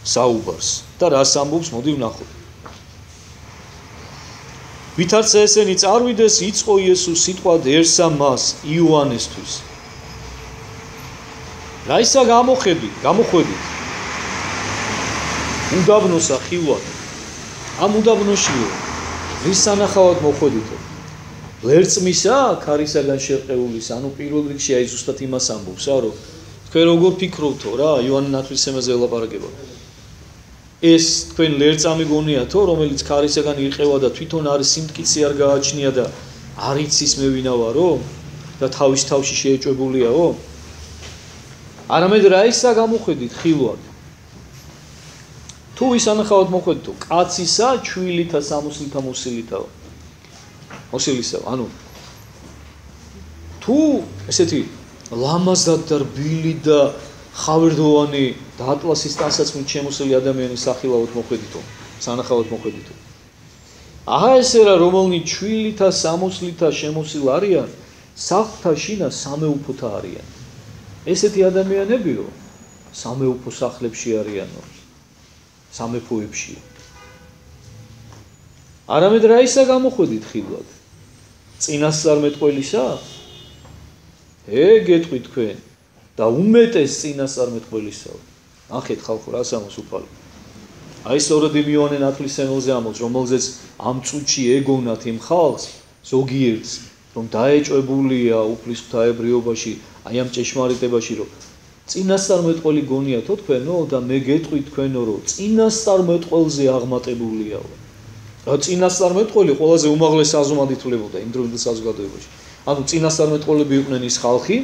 საუბარს და რას ამბობს, მოდი ვნახოთ. ვითარცა ესენი წარვიდეს, იწყო იესოს სიტყვა ერთსა მას იოანესთვის. რა ისა გამოხვედით უდაბნოსა ხილვად. ამ უდაბნოშიო რის სანახავად მოხვედითო? ლერწმისა ქარისაგან შერყეულის, ანუ პირველ რიგში აი ზუსტად იმას ამბობს, რომ თქვენ როგორ ფიქრობთო რა, იოანე ნათლისმცემელზე ელაპარაკება. ეს თქვენ ლერწამი გონიათო, რომელიც ქარისაგან ირყევა და თვითონ არის სიმტკიცე არ გააჩნია და არ იცის მე ვინა ვარო და თავის თავში შეეჭვებულიაო? არამედ რა ისა გამოხვედით ხილვად? თუ ისანახავად მოხვედითო, კაცისა ჩვილითა სამოსლითა მოსილისაო. ანუ თუ ესეთი ლამაზად და რბილი და ხავერდოვანი და ატლასის ტანსაცმლით შემოსილი ადამიანის სახილავად მოხვედითო, სანახავად მოხვედითო. აჰა ესე რა, რომელნი ჩვილითა სამოსლითა შემოსილ არიან, სახლთა შინა სამეუფოთა არიან. ესეთი ადამიანებიო სამეუფო სახლებში არიანო, სამეფოებში. არამედ რა ისა გამოხვედით ხილვად? წინასწარმეტყველისა? გეტყვით თქვენ და უმეტეს წინასწარმეტყველისაო. ნახეთ ხალხო, რას ამბობს უფალი. აი სწორედ იმ იოანე ნათლისმცემელზე ამბობს, რომელზეც ამ წუთში ეგონათ იმ ხალხს, ზოგიერთს, რომ დაეჭვებულია უფლის ღვთაებრიობაში, აი ამ ჭეშმარიტებაში, რომ წინასწარმეტყველი გონიათო თქვენო და მე გეტყვით თქვენო, რომ წინასწარმეტყველზე აღმატებულიაო. რა წინასწარმეტყველი ყველაზე უმაღლეს საზომად ითვლებოდა იმ დროინდელ საზოგადოებაში. ანუ წინასწარმეტყველები იყვნენ ის ხალხი,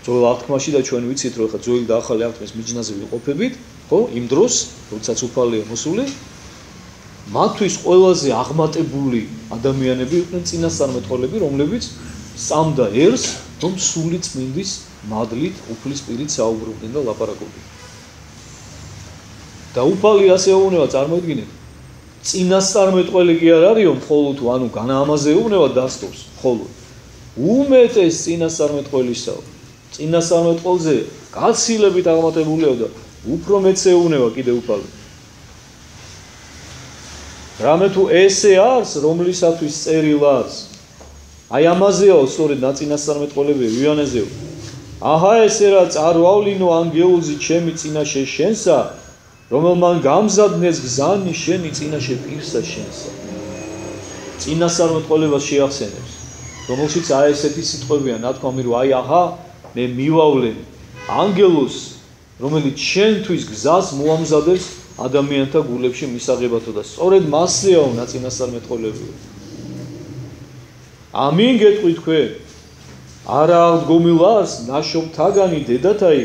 ძველ აღთქმაში და ჩვენ ვიცით, რომ ხა ძველი და ახალი აღთქმის მიჯნაზე ვიყოფებით, ხო, იმ დროს, როდესაც უფალია მოსული, მათთვის ყველაზე აღმატებული ადამიანები იყვნენ წინასწარმეტყველები, რომლებიც სწამდა ერს, რომ სული წმინდის მადლით, უფლის პირით საუბრობდნენ და ლაპარაკობდნენ. და უფალი ასე ეუბნება, წარმოიდგინეთ, წინასწარმეტყველი კი არ არისო, მხოლოდ თუ ანუ განაამაზე ეუბნება დასტოს, მხოლოდ უმეტეს წინასწარმეტყველისაო. წინასწარმეტყველზე გაცილებით აღმატებულიაო და უფრო მეც ეუბნება კიდე უფალი. რამე თუ ესე არის, რომლისათვის წერილაც, აი ამაზეო სწორედ ნაწინასწარმეტყველები იოანეზეო. აჰა ესე რა წარვავლინო ანგელოზი ჩემი წინაშე შენსა, რომელმან გამზადნეს გზანი შენი წინაშე პირსა შენსა. წინასწარმეტყველებას შეახსენებს, რომელშიც აი ესეთი სიტყვებია ნათქვამი, რომ აი აჰა მე მივავლენ ანგელოზს, რომელიც შენთვის გზას მოამზადებს ადამიანთა გულებში მისაღებათო და სწორედ მასეაო ნაწინასწარმეტყველები. ამინ გეტყვი თქვენ არა აღდგომილას ნაშობთაგანი დედათაი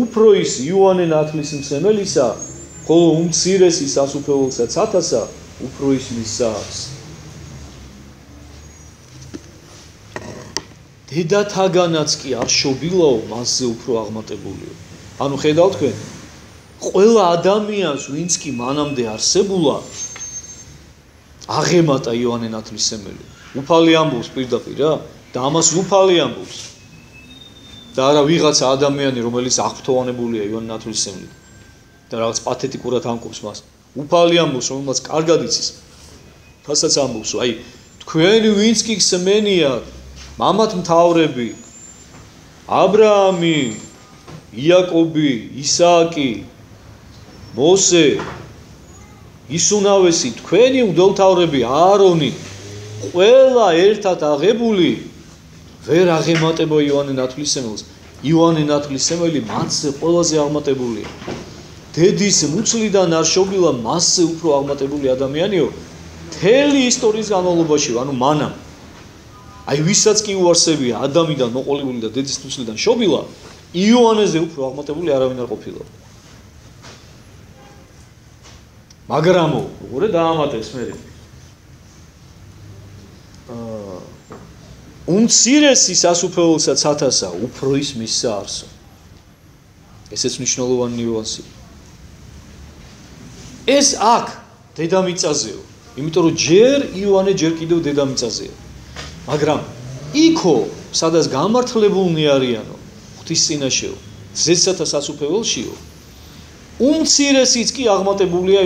უფრო ის იოანე ნათლისმცემელისა ხოლო უმცირესი სასუფეველსაც 1000-ა უფრო ის მისაარს დედათაგანაც კი არ შობილაო მასზე უფრო აღმატებულიო ანუ ხედავთ თქვენ ყველა ადამიანს ვინც კი მანამდე არსებულა აღემატა იოანე ნათლისმცემელი უფალი ამბობს პირდაპირ რა და ამას უფალი ამბობს და არა ვიღაცა ადამიანი რომელიც აღფრთოვანებულია იოანე ნათლისმცემელი და რაღაც პათეტიკურად ამკობს მას უფალი ამბობს რომელმაც კარგად იცის რასაც ამბობს აი თქვენი ვინც კი გსმენიათ მამათ მთავრები აბრაამი იაკობი ისააკი მოსე ისუნავესი თქვენი მღვდელმთავრები აარონი ყველა ერთად აღებული ვერ აღემატება იოანე ნათლისმცემელს იოანე ნათლისმცემელი მასზე ყველაზე აღმატებულია დედის მუცლიდან არ შობილა მასზე უფრო აღმატებული ადამიანიო მთელი ისტორიის განმავლობაში ანუ მანამ აი ვისაც კი უარსებია ადამიდან მოყოლებული და დედის მუცლიდან შობილა იოანეზე უფრო აღმატებული არავინ არ ყოფილა მაგრამო როგორ დაამატეს მე უმცირესი სასუფეველსაც 1000-ა უფრო ის მისაარსო ესეც მნიშვნელოვანი ნიუანსი ეს აქ დედამიწაზეო იმიტომ რომ ჯერ იოანე ჯერ კიდევ დედამიწაზეა მაგრამ იქო სადაც გამართლებულნი არიანო ღვთის წინაშეო ზეცათა სასუფეველშიო უმცირესიც კი აღმატებულია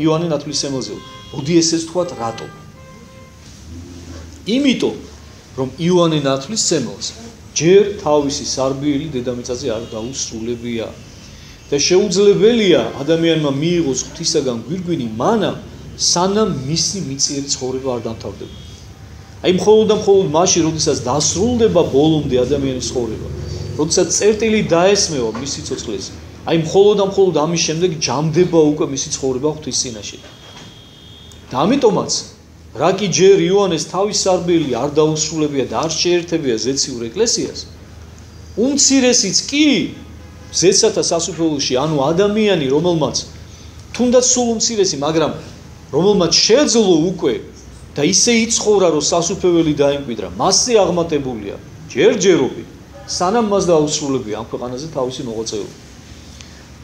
იოანე ნათლისმცემელზე მოდი ესეც თქვათ რატო იმიტომ რომ იოანე ნათლისმცემელს ჯერ თავისი სარბიელი დედამიწაზე არ დაუსრულებია და შეუძლებელია ადამიანმა მიიღოს ღვთისაგან გვირგვინი მანამ სანამ მისი მიწიერი ცხოვრება არ დამთავრდება აი მხოლოდ და მხოლოდ მაშინ როდესაც დასრულდება ბოლომდე ადამიანის ცხოვრება როდესაც წერტილი დაესმევა მის სიცოცხლეზე აი მხოლოდ და მხოლოდ ამის შემდეგ ჯამდება უკვე მისი ცხოვრება ღვთის წინაშე და ამიტომაც რა კი ჯერ იოანეს თავის სარბიელი არ დაუსრულებია და არ შეერთებია ზეციურ ეკლესიას უმცირესიც კი ზეცათა სასუფეველში ანუ ადამიანი რომელმაც თუნდაც სულ უმცირესი მაგრამ რომელმაც შეძლო უკვე და ისე იცხოვრა რომ სასუფეველი დაიმკვიდრა მასზე აღმატებულია ჯერჯერობით სანამ მას დაუსრულებია ამ ქვეყანაზე თავისი მოღვაწეობა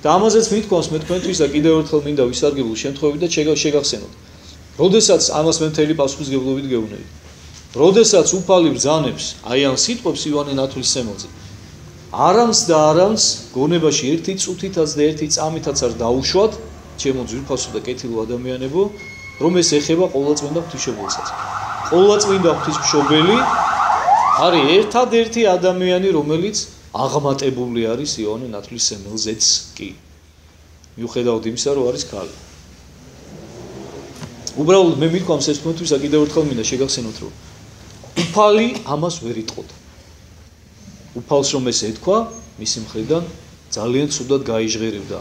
და ამაზეც მithქვამს მე თქვენთვის და კიდევ ერთხელ მინდა ვისარგებლო შემთხვევით და შეგახსენოთ როდესაც ამას მე მთელი პასუხისგებლობით გეუბნები როდესაც უფალი ბრძანებს აი ამ სიტყვებს იოანე ნათლისმცემელზე არამც და არამც გონებაში ერთი წუთითაც და ერთი წამითაც არ დაუშვათ ჩემო ძვირფასო და კეთილო ადამიანებო რომ ეს ეხება ყოვლადწმინდა ღვთისმშობელსაც ყოვლადწმინდა ღვთისმშობელი არის ერთადერთი ადამიანი რომელიც აღმატებული არის იოანე ნათლისმცემელზეც კი მიუხედავად იმისა რომ არის ქალი უბრალოდ მე მithქვამს ეს თქვენთვის კიდევ ერთხელ მინდა შეგახსენოთ რომ უფალი ამას ვერ იტყოდა უფალს რომ ეს ეთქვა მისი მხრიდან ძალიან ცუდად გაიჟღერებდა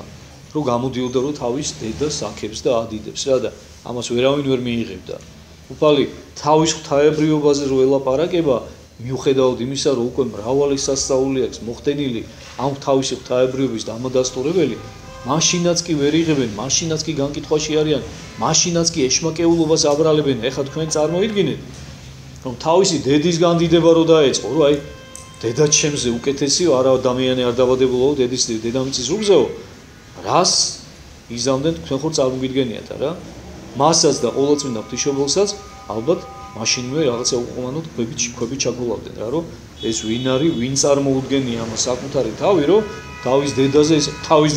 რომ გამოდიოდა რომ თავის დედას აქებს და ადიდებს რა და ამას ვერავინ ვერ მიიღებდა უფალი თავის ღვთაებრიობაზე რო ელაპარაკება მიუხედავად იმისა რომ უკვე მრავალი სასწაული აქვს მოხდენილი ამ თავისი ღვთაებრიობის დამადასტურებელი მაშინაც კი ვერ იღებენ მაშინაც კი განკითხვაში არიან მაშინაც კი ეშმაკეულობას აბრალებენ ეხლა თქვენ წარმოიდგინეთ რომ თავისი დედის განდიდება რო დაეწყო რომ აი დედა ჩემზე უკეთესიო არა ადამიანი არ დავადებულო დედის დედამიწის რუგზეო რას იზამდნენ თქვენ ხო წარმოგიდგენიათ რა მასაც და ყოვლადწმინდა ღვთისმშობელსაც ალბათ მაშინვე რაღაცა უყომანოდ ქვები ჩაგულავდნენ რა რომ ეს ვინ არის ვინ წარმოუდგენია ამ საკუთარი თავი რომ თავის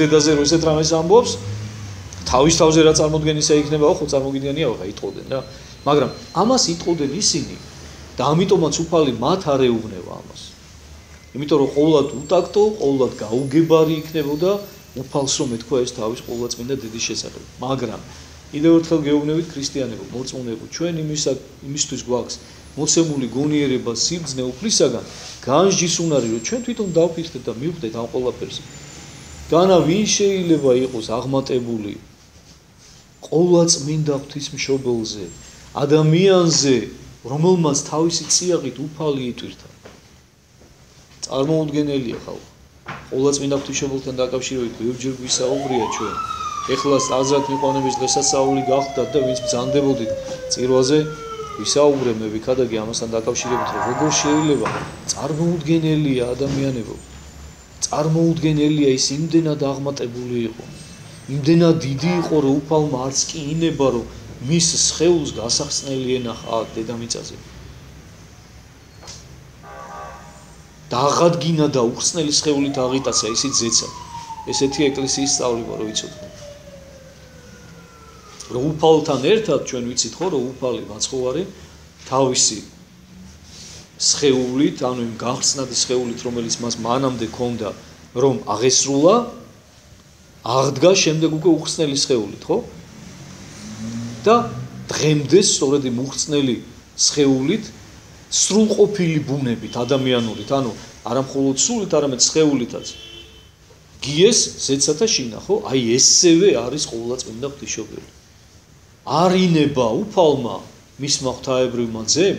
დედაზე რო ესეთ რამეს ამბობს თავის თავზე რა წარმოდგენისა იქნებაო ხო წარმოგიდგენია რა იტყოდნენ რა მაგრამ ამას იტყოდნენ ისინი და ამიტომაც უფალი მათ არ ეუბნება ამას იმიტომ რომ ყოვლად უტაქტო ყოვლად გაუგებარი იქნებოდა უფალს რომ ეთქვა ეს თავის ყოვლადწმინდა დედის შესახებ მაგრამ კიდევ ერთხელ გეუბნებით ქრისტიანებო მოწმუნეებო ჩვენ იმისთვის გვაქვს მოცემული გონიერება სიბრძნე უფლისაგან განსჯის უნარი რომ ჩვენ თვითონ დავფიქრდეთ და მივხვდეთ ამ ყველაფერს განა ვინ შეიძლება იყოს აღმატებული ყოვლადწმინდა ღვთისმშობელზე ადამიანზე რომელმაც თავისი წიაღით უფალი იტვირთა. წარმოუდგენელია ხალხო. ყოვლადწმინდა ღვთისმშობელთან დაკავშირებით ბევრჯერ გვისაუბრია ჩვენ. ეხლა აზრად მიყვანების დღესასწაული გახდათ და ვინც ბრძანდებოდით წირვაზე ვისაუბრე მე ვიქადაგე ამასთან დაკავშირებით რომ როგორ შეიძლება წარმოუდგენელია ადამიანებო. წარმოუდგენელია ის იმდენად აღმატებული იყო. იმდენად დიდი იყო რომ უფალმა არც კი ინება რომ მის სხეულს გასახსნელი ენახა აქ დედამიწაზე. დაღადგინა და უხსნელი სხეულით აღიტაცა ისიც ზეცა. ესეთი ეკლესიის სწავლება რო იცოდნენ. რომ უფალთან ერთად ჩვენ ვიცით ხო რომ უფალი მაცხოვარი თავისი სხეულით, ანუ იმ გახსნადი სხეულით, რომელიც მას მანამდე ქონდა, რომ აღესრულა, აღდგა შემდეგ უკვე უხსნელი სხეულით, ხო? და დღემდე სწორედ იმ უხსნელი სხეულით სრულყოფილი ბუნებით ადამიანურით, ანუ არა მხოლოდ სულით, არამედ სხეულითაც. გიეს ზეცათა შინა, ხო? აი ესევე არის ყოვლადწმინდა ღვთისმშობელი. არინება უფალმა მისმა ღვთაებრივმა ძემ,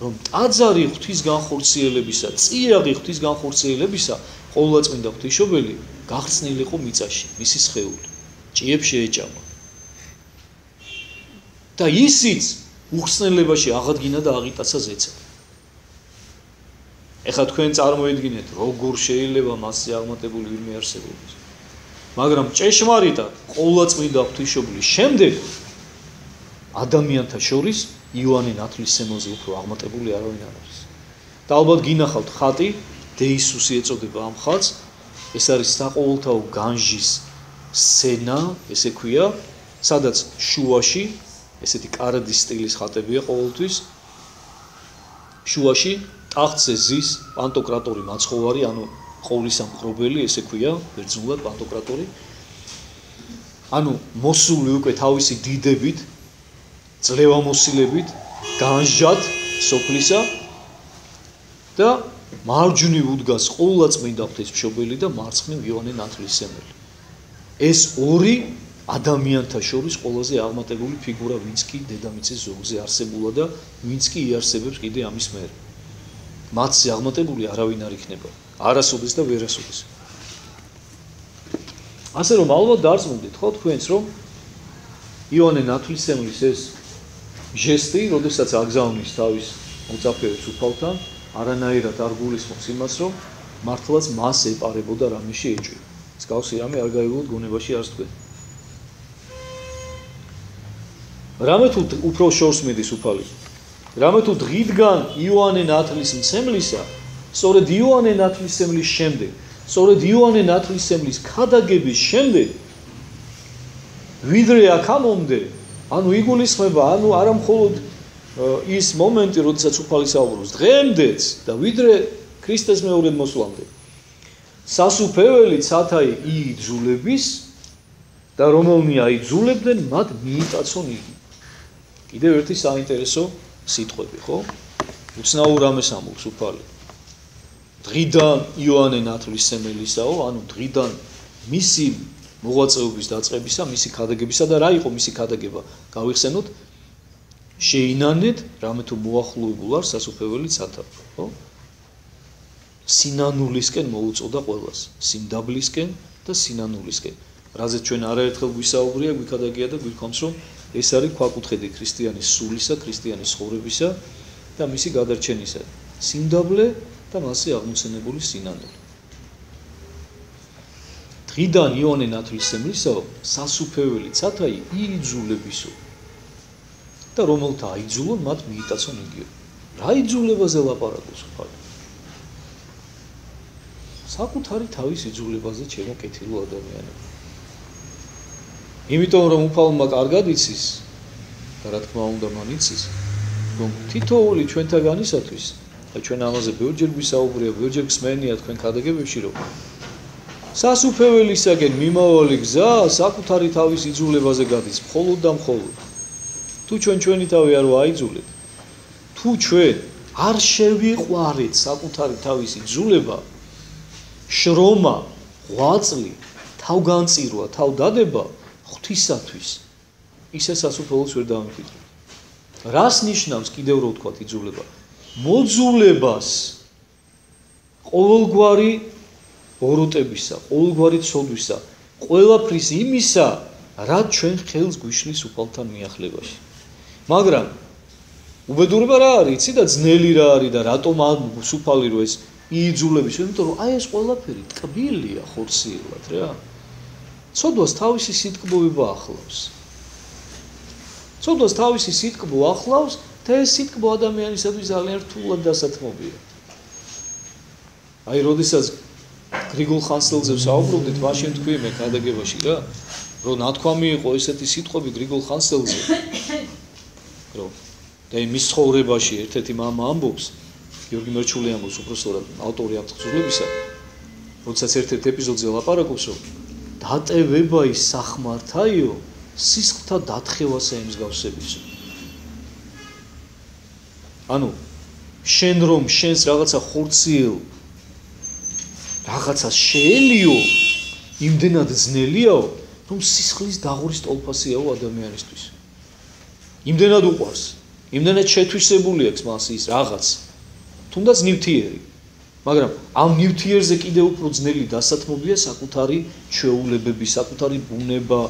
რომ ტაძარი ღვთის განხორციელებისა, წიაღი ღვთის განხორციელებისა, ყოვლადწმინდა ღვთისმშობელი გახსნილიყო მიწაში, მისი სხეული, ჭიებში ეჭამა. და ისიც უხსნელებაში აღადგინა და აღიტაცა ზეცად. ეხლა თქვენ წარმოედგინეთ, როგორ შეიძლება მასზე აღმატებული ვინმე არსებობს. მაგრამ ჭეშმარიტად ყოვლადწმინდა ღვთისმშობლის შემდეგ ადამიანთა შორის იოანე ნათლისმცემელზე უფრო აღმატებული არავინ არ არის. და ალბათ გინახავთ ხატი, დეისუსი ეწოდება ამ ხატს, ეს არის საყოველთაო განჟის სცენა, ესე ქვია, სადაც შუაში, ესეთი კარდის სტილის ხატებია ყოველთვის, შუაში ტახტზე ზის პანტოკრატორი მაცხოვარი, ანუ ყოვლისამყრობელი, ესე ქვია, ბერძნულად პანტოკრატორი. ანუ მოსული უკვე თავისი დიდებით, ძლევამოსილებით, განჟად სოფლისა და მარჯვნივ უდგას ყოვლადწმინდა ღვთისმშობელი და მარცხნივ იოანე ნათლისმცემელი. ეს ორი ადამიანთა შორის ყველაზე აღმატებული ფიგურა, ვინც კი დედამიწის ზოგზე არსებულა და ვინც კი იარსებებს კიდე ამის მერე. მათზე აღმატებული არავინ არ იქნება, არასოდეს და ვერასოდეს. ასე რომ ალბათ დარწმუნდით ხო თქვენს, რომ იოანე ნათლისმცემლის ეს ჟესტი, როდესაც აგზავნის თავის მოწაფეებს უფალთან, არანაირად არ გულისხმობს იმას, რომ მართლაც მას ეპარებოდა რამეში ეჭვი. მსგავსი რამე არ გაიგოთ გონებაში არც თქვენ. რამე თუ უფრო შორს მიდის უფალი. რამე თუ დღიდან იოანე ნათლისმცემლისა, სწორედ იოანე ნათლისმცემლის შემდეგ, სწორედ იოანე ნათლისმცემლის ქადაგების შემდეგ, ვიდრე აქამდე, ანუ იგულისხმება, ანუ არა მხოლოდ ის მომენტი, როდესაც უფალი საუბრობს, დღემდეც და ვიდრე ქრისტეს მეორედ მოსვლამდე. სასუფეველი ცათაი იიძულების და რომელნი აიძულებდნენ, მათ მიიტაცონ იგი. კიდევ ერთი საინტერესო სიტყვები, ხო? უცნაურ ამას ამბობს უფალი. დღიდან იოანე ნათლისმცემელისაო, ანუ დღიდან მისი მოღვაწეობის დაწყებისა, მისი ქადაგებისა და რა იყო მისი ქადაგება? გავიხსენოთ, შეინანეთ, რამე თუ მოახლოებულ არ სასუფეველი ცათა, ხო? სინანულისკენ მოუწოდა ყველას, სიმდაბლისკენ და სინანულისკენ. რაზეც ჩვენ არაერთხელ გვისაუბრია, გვიქადაგია და გვიქონს, რომ ეს არის ქვაკუთხედი ქრისტიანის სულისა, ქრისტიანის ცხოვრებისა და მისი გადარჩენისა. სიმდაბლე და მასზე აღმოცენებული სინანული. დღიდან იოანე ნათლისმცემლისაო, სასუფეველი ცათაი იიძულებისო და რომელთა აიძულონ, მათ მიიტაცონ იგივე. რა იძულებაზე ლაპარაკობს უფალი? საკუთარი თავის იძულებაზე ჩემო კეთილო ადამიანებო. იმიტომ რომ უფალმა კარგად იცის და რა თქმა უნდა მან იცის, რომ თითოეული ჩვენთაგანისათვის, ჩვენ ამაზე ბევრჯერ გვისაუბრია, ბევრჯერ გსმენია თქვენ ქადაგებებში, რომ სასუფეველისაგენ მიმავალი გზა საკუთარი თავის იძულებაზე გადის, მხოლოდ და მხოლოდ. თუ ჩვენ ჩვენი თავი არ ვაიძულეთ, თუ ჩვენ არ შევიყვარეთ საკუთარი თავის იძულება, შრომა, ღვაწლი, თავგანწირვა, თავდადება ღვთისათვის, ისე სასუფეველს ვერ დავიმკვიდრებთ. რას ნიშნავს კიდევ რო ვთქვათ იძულება? მოძულებას ყოველგვარი ბოროტებისა, ყოველგვარი ცოდვისა, ყველაფრის იმისა, რაც ჩვენ ხელს გვიშლის უფალთან მიახლებაში. მაგრამ უბედურება რა არის, იცი და ძნელი რა არის და რატომ სუფალი რო ეს იძულების, იმიტომ რომ აი ეს ყველაფერი ტკბილია ხორციელად რა. ცოდვას თავისი სიტკბოვება ახლავს. ცოდვას თავისი სიტკბო ახლავს და ეს სიტკბო ადამიანისათვის ძალიან რთულად დასათმობია. აი როდესაც გრიგოლ ხანძთელზე ვსაუბრობდით, მაშინ თქვი მე გადაგებაში რა, რომ ნათქვამი იყო ესეთი სიტყვები გრიგოლ ხანძთელზე. რომ და იმის ცხოვრებაში ერთ-ერთი მამა ამბობს, გიორგი მერჩული ამბობს უბრალოდ ავტორი აღწერებისა, როდესაც ერთ-ერთ ეპიზოდზე ლაპარაკობს, რომ დატევება ის სახმართაიო, სისხლთა დათხევასა ემსგავსებისო. ანუ შენ რომ შენს რაღაცა ხორციელ რაღაცას შეელიო, იმდენად ძნელიაო, რომ სისხლის დაღურის ტოლფასიაო ადამიანისთვის. იმდენად უყვარს, იმდენად შეთვისებული აქვს მას ის რაღაც, თუნდაც ნივთიერი. მაგრამ ამ ნივთიერზე კიდევ უფრო ძნელი დასათმობია საკუთარი ჩვეულებები, საკუთარი ბუნება,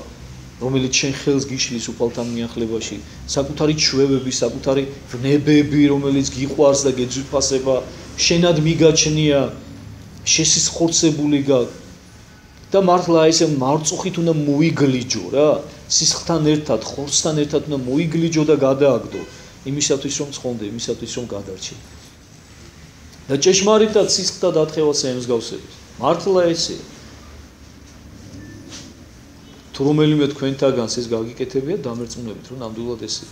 რომელიც შენ ხელს გიშლის უფალთან მიახლებაში, საკუთარი ჩვევები, საკუთარი ვნებები, რომელიც გიყვარს და გეძვიფასება, შენად მიგაჩნია, შესისხორცებული გაქვს და მართლა ესე მარწუხით უნდა მოიგლიჯო რა, სისხლთან ერთად, ხორცთან ერთად უნდა მოიგლიჯო და გადააგდო, იმისათვის რომ ცხონდე, იმისათვის რომ გადარჩე. და ჭეშმარიტად სისხლთა დათხევასა ემსგავსების. მართლა ესეა. თუ რომელიმე თქვენთაგანს ეს გაგიკეთებია, დამერწმუნებით, რომ ნამდვილად ესეა.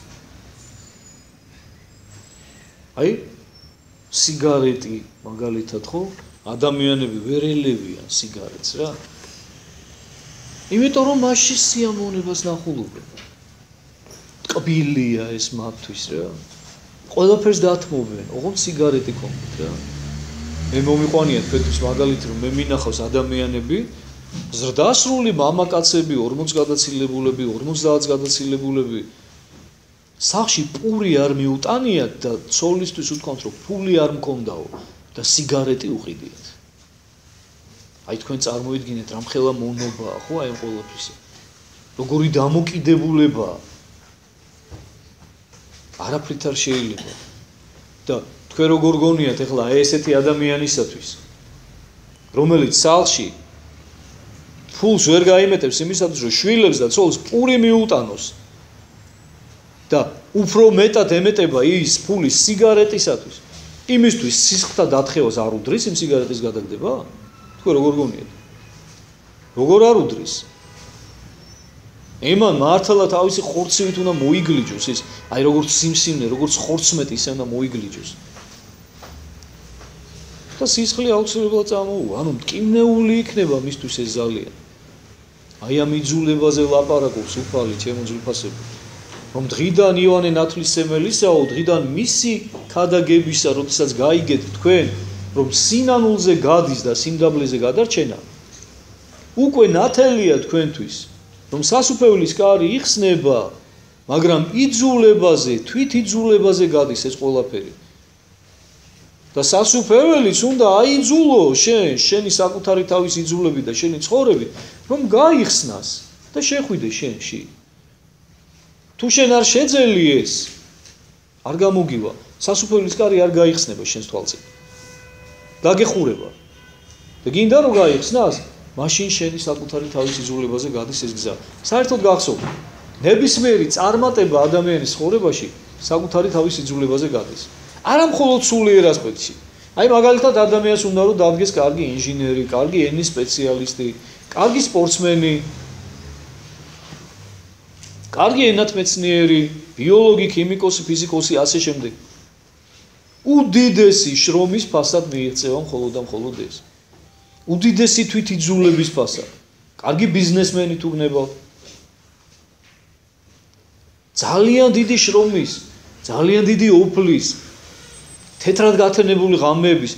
აი, სიგარეტი მაგალითად ხო, ადამიანები ვერ ელევიან სიგარეტს რა. იმიტომ რომ მასში სიამოვნებას ნახულობენ. ტკბილია ეს მათთვის რა. ყველაფერს დათმობენ, ოღონდ სიგარეტი კონკრეტ რა. მე მომიყვანია თქვენთვის მაგალითი, რომ მე მინახავს ადამიანები, ზრდასრული მამაკაცები, 40 გადაცილებულები, 50 გადაცილებულები, სახში პური არ მიუტანიათ და ცოლისთვის უთქვამთ, რომ ფული არ მქონდაო და სიგარეტი უყიდიათ. აი თქვენ წარმოიდგინეთ, რამხელა მონობაა, ხო, აი ამ ყველაფრისა. როგორი დამოკიდებულებაა. არაფრით არ შეიძლება. და თქვენ როგორ გონიათ ეხლა ესეთი ადამიანისათვის, რომელიც სახლში ფულს ვერ გაიმეტებს იმისათვის, რომ შვილებს და ცოლს პური მიუტანოს და უფრო მეტად ემეტება ის ფული სიგარეტისათვის, იმისთვის სისხლთა დათხევას არ უდრის იმ სიგარეტის გადაგდება? თქვენ როგორ გონიათ? როგორ არ უდრის? ემან მართლა თავისი ხორცივით უნდა მოიგლიჯოს ის, აი როგორც სიმსივნე, როგორც ხორცმეტი ისე უნდა მოიგლიჯოს. და სისხლი აუცილებლად წამოუვა, ანუ მტკივნეული იქნება მისთვის ეს ძალიან. აი ამ იძულებაზე ლაპარაკობს უფალი ჩემო ძვირფასები. რომ დღიდან იოანე ნათლისმცემელისაო, დღიდან მისი ქადაგებისა, როდესაც გაიგეთ თქვენ, რომ სინანულზე გადის და სიმდაბლეზე გადარჩენა, უკვე ნათელია თქვენთვის, რომ სასუფეველის კარი იხსნება, მაგრამ იძულებაზე, თვით იძულებაზე გადის ეს ყველაფერი. და სასუფეველიც უნდა აიძულო შენი საკუთარი თავის იძულები და შენი ცხოვრები, რომ გაიხსნას და შეხვიდე შენში. თუ შენ არ შეძელი ეს, არ გამოგივა, სასუფეველის კარი არ გაიხსნება შენს თვალწინ. გაგეხურება. და გინდა რომ გაიხსნას, მაშინ შენი საკუთარი თავის იძულებაზე გადის ეს გზა. საერთოდ გახსოვთ, ნებისმიერი წარმატება ადამიანის ცხოვრებაში საკუთარი თავის იძულებაზე გადის. არა მხოლოდ სულიერ ასპექტში. აი მაგალითად ადამიანს უნდა რომ დადგეს კარგი ინჟინერი, კარგი ენის სპეციალისტი, კარგი სპორტსმენი, კარგი ენათმეცნიერი, ბიოლოგი, ქიმიკოსი, ფიზიკოსი, ასე შემდეგ. უდიდესი შრომის ფასად მიიღწევა მხოლოდ და მხოლოდ ეს. უდიდესი თვითიძულების ფასად. კარგი ბიზნესმენი თუ გნებავთ. ძალიან დიდი შრომის, ძალიან დიდი ოფლის, თეთრად გათენებული ღამეების,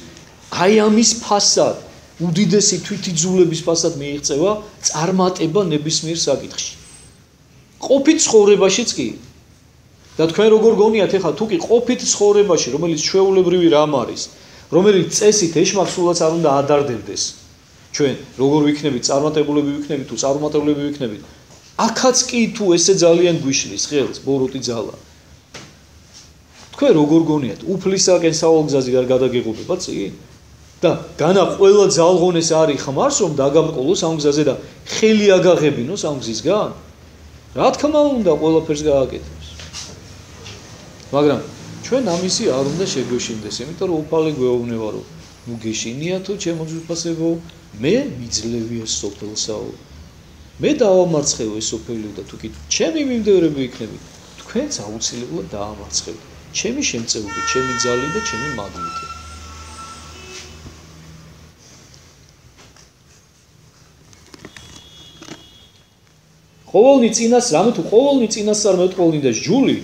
აი ამის ფასად, უდიდესი თვითიძულების ფასად მიიღწევა წარმატება ნებისმიერ საკითხში. ყოფით ცხოვრებაშიც კი. და თქვენ როგორ გონიათ ეხლა თუ კი ყოფით ცხოვრებაში, რომელიც ჩვეულებრივი რამ არის, რომელიც წესით ეშმაკსულაც არ უნდა ადარდებდეს. ჩვენ როგორ ვიქნებით, წარმატებულები ვიქნებით თუ წარმატებლები ვიქნებით. აქაც კი თუ ესე ძალიან გვიშლის ხელს, ბოროტი ძალა. თქვენ როგორ გონიათ, უფლისაკენ სავალგზაზე არ გადაგეღუება წინ? და განა ყველა ძალღონეს არის ხმარს რომ დაგამყოლოს ამ გზაზე და ხელი აგაღებინოს ამ გზისგან? რა თქმა უნდა, ყველაფერს გააკეთებს. მაგრამ ჩვენ ამისი არ უნდა შეგვეშინდეს, იმიტომ რომ უფალი გვეუბნება რომ ნუ გეშინია თუ ჩემო ძვირფასებო, მე მიძლევია სოფელსაო. მე დავამარცხევ ეს სოფელი და თუ კი ჩემი მიმდევრები იქნებით, თქვენც აუცილებლად დაამარცხებთ. ჩემი შემწეობით, ჩემი ძალით და ჩემი მადლით. ყოველნი წინას, რამე თუ ყოველნი წინასწარმეტყველნი და ჯული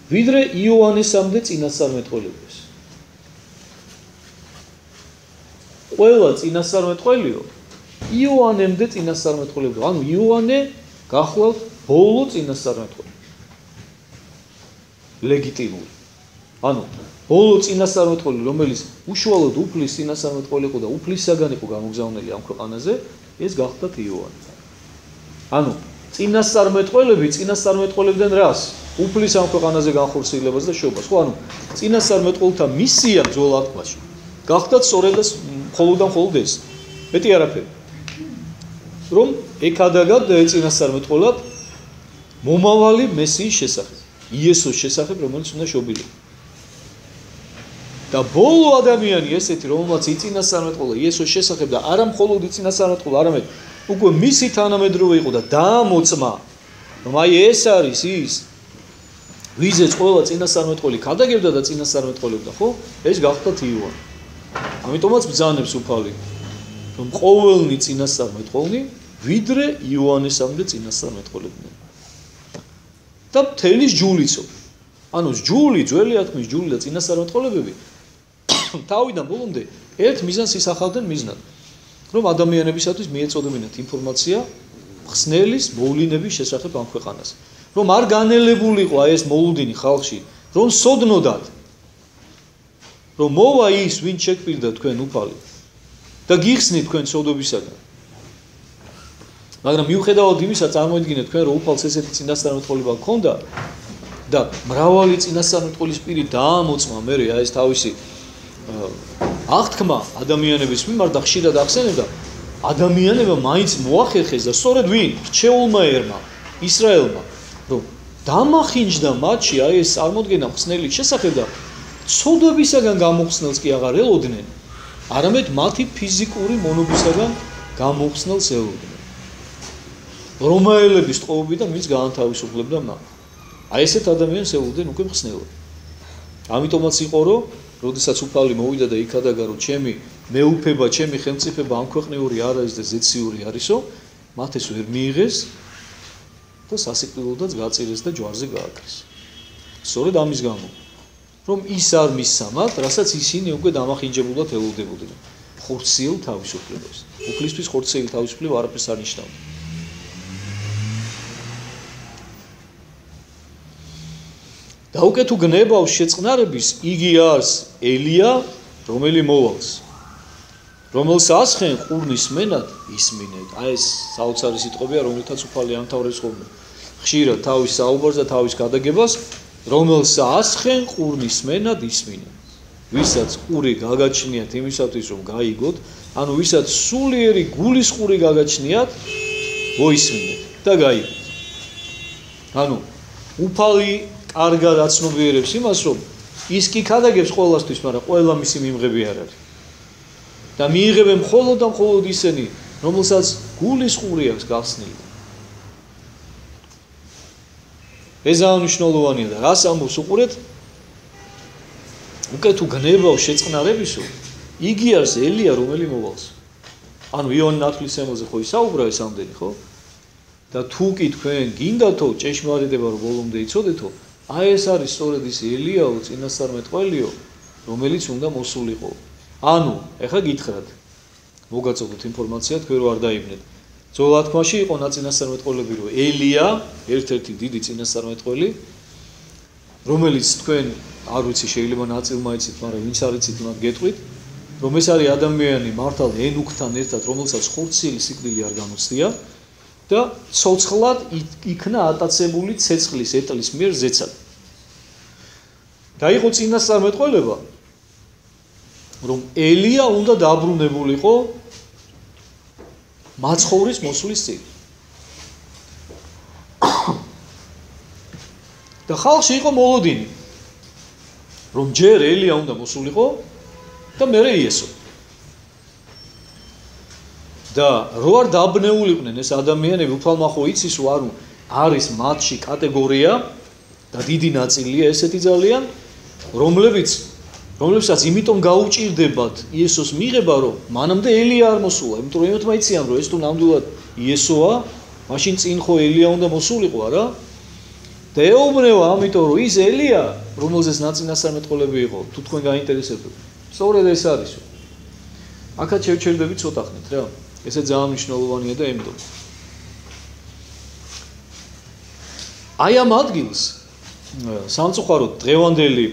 ვიდრე იოანესამდე წინასწარმეტყველებს. ყველა წინასწარმეტყველიო იოანემდე წინასწარმეტყველებდა. ანუ იოანე გახლავთ ბოლო წინასწარმეტყველი. ლეგიტიმური. ანუ ბოლო წინასწარმეტყველი, რომელიც უშუალოდ უფლის წინასწარმეტყველი იყო და უფლისაგან იყო გამოგზავნილი ამ ქვეყანაზე, ეს გახლავთ იოანე. ანუ წინასწარმეტყველები წინასწარმეტყველებდნენ რას? უფლის ამ ქვეყანაზე განხორციელებას და შობას. ხო, ანუ წინასწარმეტყველთა მისია ბრძოლა ათმაში. გახლავთ სწორედ და მხოლოდ და მხოლოდ ეს. მეტი არაფერი. რომ ეკადაგად წინასწარმეტყველად მომავალი მესიის შესახებ, იესოს შესახებ, რომელიც უნდა შობილიყო. და ბოლო ადამიანი ესეთი, რომელმაც იწინასწარმეტყველა იესოს შესახებ და არა მხოლოდ იწინასწარმეტყველა, არამედ უკვე მისი თანამედროვე იყო და დაამოწმა, რომ აი ეს არის ის, ვიზეც ყველა წინასწარმეტყველი ქადაგებდა და წინასწარმეტყველებდა, ხო? ეს გახლავთ იოანე. ამიტომაც ბრძანებს უფალი, რომ ყოველნი წინასწარმეტყველნი ვიდრე იოანესამდე წინასწარმეტყველებდნენ. და მთელი ჯულიცო. ანუ ჯული, ძველი ათქმის ჯული და წინასწარმეტყველებები თავიდან ბოლომდე ერთ მიზანს ისახავდნენ მიზნად, რომ ადამიანებისათვის მიეწოდებინათ ინფორმაცია ხსნელის მოვლენების შესახებ ამ ქვეყანას. რომ არ განელებულიყო აი ეს მოლოდინი ხალხში, რომ სოდნოდათ, რომ მოვა ის, ვინ შეგვპირდა თქვენ უფალი და გიხსნით თქვენ სოდობისაგან. მაგრამ მიუხედავად იმისა, წარმოიდგინეთ თქვენ, რომ უფალს ესეთი წინასწარმეტყველება ჰქონდა და მრავალი წინასწარმეტყველის პირი დაამოწმა მერე აი ეს თავისი აღთქმა ადამიანების მიმართ და ხშირად ახსენებდა, ადამიანებმა მაინც მოახერხეს და სწორედ ვინ? რჩეულმა ერმა, ისრაელმა, რომ დამახინჯდა მათში აი ეს წარმოდგენა ხსნელის შესახებ და ცოდვებისაგან გამოხსნელს კი აღარ ელოდნენ, არამედ მათი ფიზიკური მონობისაგან გამოხსნელს ელოდნენ. რომაელების ტყუობიდან ვინც გაანთავისუფლებდა მათ. აი ესეთ ადამიანს ელოდნენ უკვე ხსნელად. ამიტომაც იყო, რომ როდესაც უფალი მოვიდა და იქადაგა, რომ ჩემი მეუფება, ჩემი ხელმწიფება ამ ქვეყნიური არ არის და ზეციური არისო, მათ ეს ვერ მიიღეს და სასიკვდილოდაც გაწირეს და ჯვარზე გააკრეს. სწორედ ამის გამო, რომ ის არ მისცა მათ, რასაც ისინი უკვე დამახინჯებულად ელოდებოდნენ. ხორციელ თავისუფლებას. უფლისთვის ხორციელი თავისუფლება არაფერს არ ნიშნავდა. და უკვე თუ გნებავს შეწყნარების, იგი არის ელია, რომელი მოვალს. რომელს ასხენ ყურნის მენად ისმინეთ. აი ეს საოცარი სიტყვებია, რომელთაც უფალი ამთავრებს ხოლმე. ხშირად თავის საუბარს და თავის გადაგებას, რომელს ასხენ ყურნის მენად ისმინეთ. ვისაც ყური გაგაჩნიათ იმისათვის, რომ გაიგოთ, ანუ ვისაც სულიერი გულის ყური გაგაჩნიათ, მოისმინეთ და გაიგოთ. ანუ უფალი კარგად აცნობიერებს იმას, რომ ის კი ქადაგებს ყველასთვის, მაგრამ ყველა მისი მიმღები არ არის. და მიიღებენ მხოლოდ და მხოლოდ ისინი, რომელსაც გულის ყური აქვს გახსნილი. ეს აღნიშნულოვანია და რას ამბობს უყურეთ? უკვე თუ გნებავს შეწყნარებისო, იგი არის ელია, რომელი მოვალს. ანუ იონი ნათლისმცემელზე ხო ისაუბრა ეს ამდენი, ხო? და თუ კი თქვენ გინდათო ჭეშმარიტება რომ ბოლომდე იცოდეთო, აი ეს არის სწორედ ის ელიაო, წინასწარმეტყველიო, რომელიც უნდა მოსულიყო. ანუ, ეხლა გითხრათ, მოგაწოდოთ ინფორმაცია, თქვენ რო არ დაიბნეთ. ძველ თქმაში იყო ნაწინასწარმეტყველები, რომ ელია, ერთ-ერთი დიდი წინასწარმეტყველი, რომელიც თქვენ არ ვიცი, შეიძლება ნაწილმა იცით, მაგრამ ვინც არ იცით, მათ გეტყვით, რომ ეს არის ადამიანი მართალ ენუქთან ერთად, რომელსაც ხურცილი სიკვდილი არ განუცდია და ცოცხლად იქნა ატაცებული ცეცხლის ეტლის მიერ ზეცად. და იყო წინასწარმეტყველება, რომ ელია უნდა დაბრუნებულიყო მაცხოვრის მოსვლის წინ. და ხალხში იყო მოლოდინი, რომ ჯერ ელია უნდა მოსულიყო და მერე იესო. და რო არ დაბნეულიყვნენ ეს ადამიანები, უფალმახო იცის, რომ არის მათში კატეგორია და დიდი ნაწილია ესეთი ძალიან, რომლებსაც იმიტომ გაუჭირდებათ იესოს მიღება, რომ მანამდე ელია არ მოსულა, იმიტომ რომ ემთმა იციან, რომ ეს თუ ნამდვილად იესოა, მაშინ წინ ხო ელია უნდა მოსულიყო, არა? და ეუბნება ამიტომ, რომ ის ელია, რომელზეც ნაწინასწარმეტყველები იყო, თუ თქვენ გაინტერესებთ, სწორედ ეს არის. აქაც შევჩერდები ცოტა ხნით რა. ესე ძალიან მნიშვნელოვანია და ემდო. აი ამ ადგილს სამწუხაროდ დღევანდელი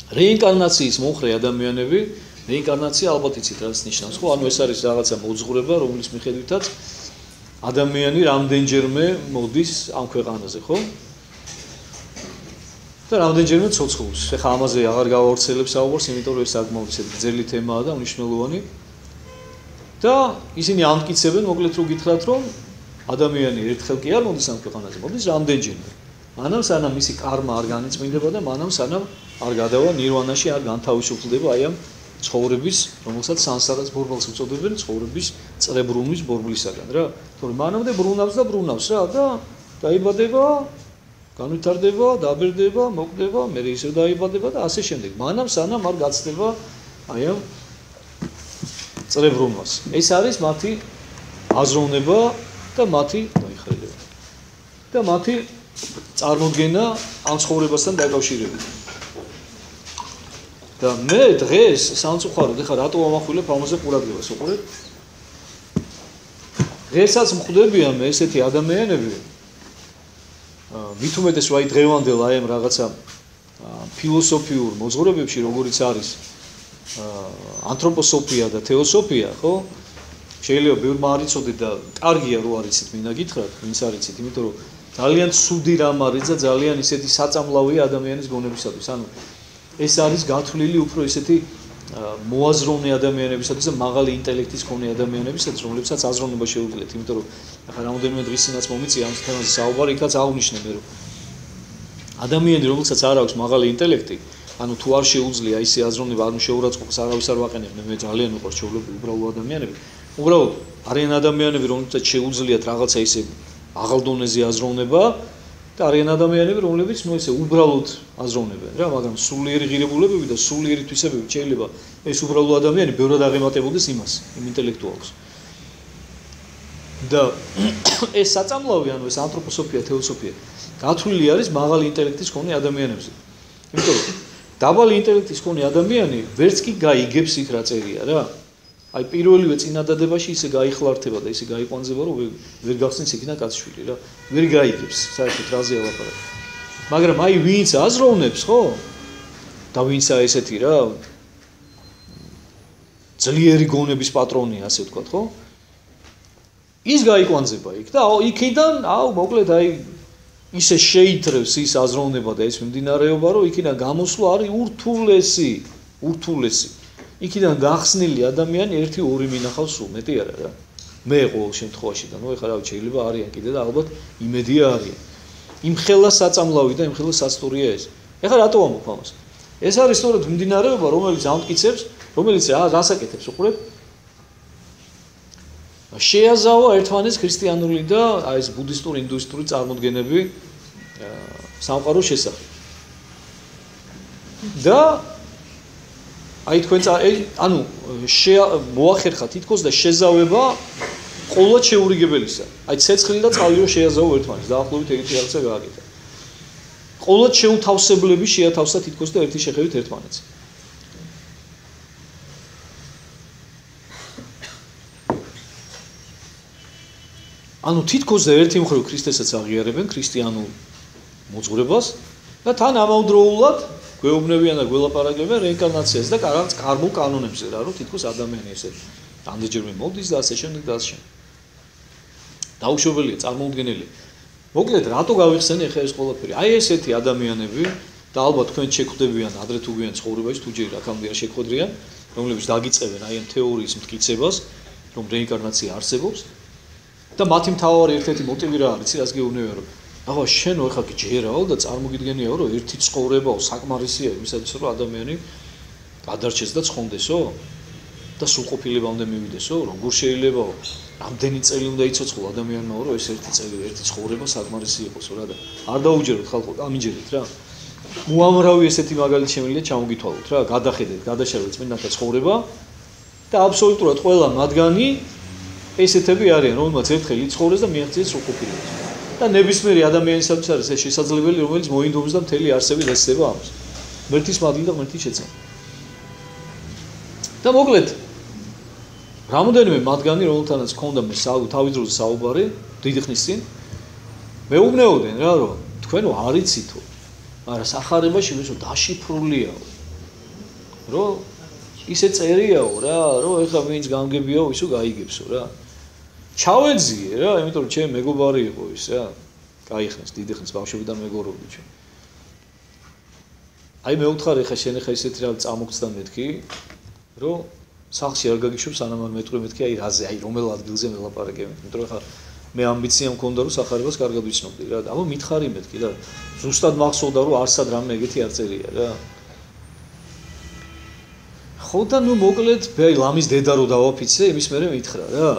რეინკარნაციის მომხრე ადამიანები, რეინკარნაცია ალბათ იცით რაც ნიშნავს, ხო? ანუ ეს არის რაღაცა მოძღვრება, რომლის მიხედვითაც ადამიანი რამდენჯერმე მოდის ამ ქვეყანაზე, ხო? და რამდენჯერმე ცოცხლობს. ეხლა ამაზე აღარ გავავრცელებ საუბარს, იმიტომ რომ ეს საკმაოდ გრძელი თემაა და მნიშვნელოვანი. და ისინი ამტკიცებენ, მოკლედ რო გითხრათ, რომ ადამიანი ერთხელ კი არ მოდის ამ ქვეყანაზე, მოდის რამდენჯერმე. მანამ სანამ მისი კარმა არ განიწმინდება და მანამ სანამ არ გადავა ნირვანაში, არ განთავისუფლდება აი ამ ცხოვრების, რომელსაც სანსარას ბორბალს უწოდებენ, ცხოვრების წრებრუნვის ბორბლისაგან რა. თორემ მანამდე ბრუნავს და ბრუნავს რა და დაიბადება, განვითარდება, დაბერდება, მოკვდება, მერე ისევ დაიბადება და ასე შემდეგ. მანამ სანამ არ გაცდება აი ამ წრებრუნვას. ეს არის მათი აზროვნება და მათი დაიხრილება. და მათი წარმოდგენა ამ ცხოვრებასთან დაკავშირებით. და მე დღეს სამწუხაროდ ეხლა რატო ამახვილებ ამაზე ყურადღებას, უყურეთ? დღესაც მხვდებიან მე ესეთი ადამიანები, მით უმეტეს ვაი დღევანდელ აი ამ რაღაცა ფილოსოფიურ მოძღვრებებში, როგორიც არის ანთროპოსოფია და თეოსოფია, ხო? შეიძლება ბევრმა არ იცოდეთ და კარგია რო არ იცით, მინდა გითხრათ, ვინც არ იცით, იმიტომ რომ ძალიან ცუდი რამ არის და ძალიან ისეთი საწამლავია ადამიანის გონებისათვის. ანუ ეს არის გათვლილი უფრო ისეთი მოაზროვნე ადამიანებისათვის და მაღალი ინტელექტის მქონე ადამიანებისათვის, რომლებსაც აზროვნება შეუძლიათ, იმიტომ რომ ახლა რამოდენიმე დღისინაც მომიწია ამ თემაზე საუბარი, იქაც აღვნიშნე მე, რომ ადამიანი, რომელსაც არ აქვს მაღალი ინტელექტი, ანუ თუ არ შეუძლია ისე აზროვნება, ანუ შეურაცხყოფას არავის არ ვაყენებ, მე ძალიან მიყვარს ჩვეულებრივი უბრალო ადამიანები. უბრალოდ არიან ადამიანები, რომლებსაც შეუძლიათ რაღაცა ისე აღარ დონეზე აზროვნება და არიან ადამიანები, რომლებიც ნუ ესე უბრალოდ აზროვნებენ რა, მაგრამ სულიერი ღირებულებები და სულიერი თვისებები შეიძლება ეს უბრალო ადამიანი ბევრად აღემატებოდეს იმას, იმ ინტელექტუალს. და ეს საწამლავი, ანუ ეს ანთროპოსოფია, თეოსოფია, გათვლილი არის მაღალი ინტელექტის მქონე ადამიანებზე. იმიტომ რომ დაბალი ინტელექტის მქონე ადამიანი ვერც კი გაიგებს იქ რა წერია რა. აი პირველივე წინადადებაში ისე გაიხლართება და ისე გაიყვანზება, რომ ვერ გახსნის იქნა კაცშვილი რა. ვერ გაიგებს საერთოდ რაზეა ლაპარაკი. მაგრამ აი ვინც აზროვნებს, ხო? და ვინცა ესეთი რა ძლიერი გონების პატრონია, ასე ვთქვათ, ხო? ის გაიყვანზება იქ და იქიდან, მოკლედ აი ისე შეითრევს ის აზროვნება და ეს მიმდინარეობა, რომ იქიდან გამოსვლა არის ურთულესი. იქიდან გახსნილი ადამიანი 1-2 მინახავს სულ, მეტი არა რა. მე ყოველ შემთხვევაში და ნუ ეხლა რა შეიძლება არიან კიდე და ალბათ იმედია არიან. იმხელა საწამლავი და იმხელა სასტურია ეს. ეხლა რატო ვამბობ ამას? ეს არის სწორედ მიმდინარეობა, რომელიც ამტკიცებს, რომელიც რას აკეთებს, უყურეთ? შეაზავა ერთმანეთს ქრისტიანული და აი ეს ბუდისტური, ინდუისტური წარმოდგენები სამყაროს შესახებ. და აი თქვენ ანუ მოახერხა თითქოს და შეზავება ყოველად შეურიგებელისა. აი ცეცხლი და წყალი რო შეაზავო ერთმანეთს, დაახლოებით ეგეთი რაღაცა გააკეთა. ყოველად შეუთავსებლები შეათავსა თითქოს და ერთი შეხედვით ერთმანეთს. ანუ თითქოს და ერთი მხრივ ქრისტესაც აღიარებენ ქრისტიანულ მოძღვრებას და თან ამავდროულად გვეუბნებიან და გველაპარაკებენ რეინკარნაციას და რაღაც კარგულ კანონებზე რა, რომ თითქოს ადამიანი ესე ამდენჯერმე მოდის და ასე შემდეგ და ასე შემდეგ. დაუშვებელია, წარმოუდგენელია. მოკლედ, რატო გავიხსენე ახლა ეს ყველაფერი? აი ესეთი ადამიანები და ალბათ თქვენ შეხვდებიან ადრე თუ გვიან ცხოვრებაში, თუ ჯერ აქამდე არ შეხვედრიან, რომლებიც დაგიწყებენ აი ამ თეორიის მტკიცებას, რომ რეინკარნაცია არსებობს და მათი მთავარი ერთ-ერთი მოტივი რა არის, რაც გეუბნებიან, რომ ახლა შენ ხო გჯერაო და წარმოგიდგენიაო, რომ ერთი ცხოვრებაო საკმარისია იმისათვის, რომ ადამიანი გადარჩეს და ცხონდესო და სრულყოფილებამდე მივიდესო, როგორ შეიძლებაო? რამდენი წელი უნდა იცოცხლო ადამიანმა, რომ ეს ერთი წელი, ერთი ცხოვრება საკმარისი იყოსო რა და არ დაუჯეროთ ხალხო, ამიჯერეთ რა. უამრავი ესეთი მაგალითი შემიძლია ჩამოგითვალოთ რა, გადახედეთ, გადაშალეთ წმინდანთა ცხოვრება და აბსოლუტურად ყველა მათგანი ესეთები არიან, რომელმაც ერთხელ იცხოვრეს და მიაღწიეს სრულყოფილებას. და ნებისმიერი ადამიანისათვის არის ეს შესაძლებელი, რომელიც მოინდომს და მთელი არსები დაწესება ამას. ღმერთის მადლი და ღმერთის შეცდომა. და მოკლედ რამოდენიმე მათგანი, რომელთანაც ჰქონდა მე თავის დროზე საუბარი, დიდი ხნის წინ, მეუბნეოდნენ რა, რომ თქვენო არ იცითო, მაგრამ სახარებაში ისო დაშიფრულიაო. რომ ისე წერიაო რა, რომ ეხლა ვინც გამგებიაო, ისო გაიგებსო რა. ჩავეძიე რა, იმიტომ რომ ჩემი მეგობარი იყო ის რა. გაიხსნეს დიდი ხნის ბავშვობიდან მეგობრობდი ჩვენ. აი მე ვუთხარ ეხლა შენ ეხლა ისეთი რა წამოგცდა მეთქი, რომ სახში არ გაგიშვებ სანამ არ მეტყვი მეთქი აი რაზე, აი რომელ ადგილზე მელაპარაკებ, იმიტომ რომ ეხლა მე ამბიცია მქონდა რომ სახარებას კარგად ვიცნობდი რა. აბა მითხარი მეთქი რა. ზუსტად მახსოვდა რომ არსად რამე ეგეთი არ წერია რა. ხო და ნუ მოკლედ მე ლამის დედა რო დავაფიცე, იმის მერე მითხრა რა,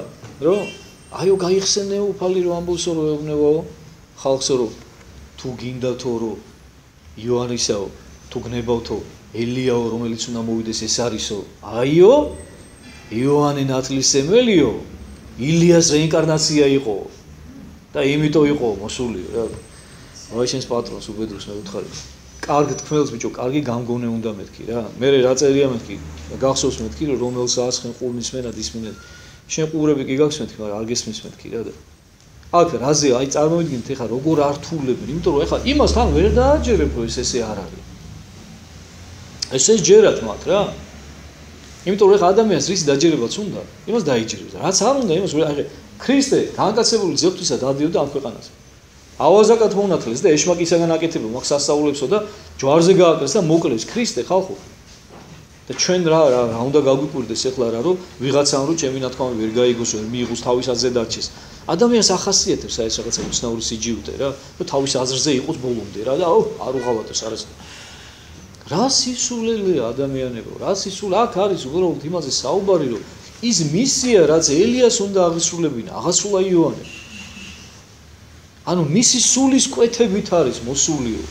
რომ აიო გაიხსენეო უფალი რომ ამბოსო რომ ეუბნებაო ხალხსო რომ თუ გინდათო რომ იოანისაო თუ გნებავთო ელიაო რომელიც უნდა მოვიდეს ეს არისო აიო იოანე ნათლისმელიო ილიას რეინკარნაცია იყო და იმიტომ იყო მოსული რა აი შენს პატრონს უბედროს მე ვუთხარი კარგი თქმელს ბიჭო კარგი გამგონე უნდა მეთქი რა მე რა წერია მეთქი გახსოვს მეთქი რომ რომელს აასხენ ყურნის მენად ისმინე შენ ყურები კი გაქვს მეთქი მაგრამ არ გესმის მეთქი რა და აქ რაზე აი წარმოვიდგინეთ ეხლა როგორ ართულებენ იმიტომ რომ ეხლა იმას თან ვერ დააჯერებ რომ ეს ესე არ არის ეს ჯერათ მათ რა იმიტომ რომ ეხლა ადამიანს რის დაჯერებაც უნდა იმას დაიჯერებს რაც არ უნდა იმას აი ქრისტე განკაცებული ძებთვისა დადიოდა ამ ქვეყანაზე ავაზაკად მონათლეს და ეშმაკისაგან აკეთებდა მაგ სასწაულებსო და ჯვარზე გააკეთეს და მოკლეს ქრისტე ხალხო და ჩვენ რა უნდა გაგვიკვირდეს ეხლა რა რომ ვიღაცამ რომ ჩემი ნათქვამი ვერ გაიგოს ვერ მიიღოს თავის აზრზე დარჩეს ადამიანს ახასიათებს აი ეს რაღაცა უცნაური სიჯიუტე რა რომ თავის აზრზე იყოს ბოლომდე რა და არ უღალატოს არას რა სისულელია ადამიანებო რა სისულ აქ არის უბრალოდ იმაზე საუბარი რომ ის მისია რაც ელიას უნდა აღისრულებინა აღასრულა იოანე ანუ მისი სულის კვეთებით არის მოსულიო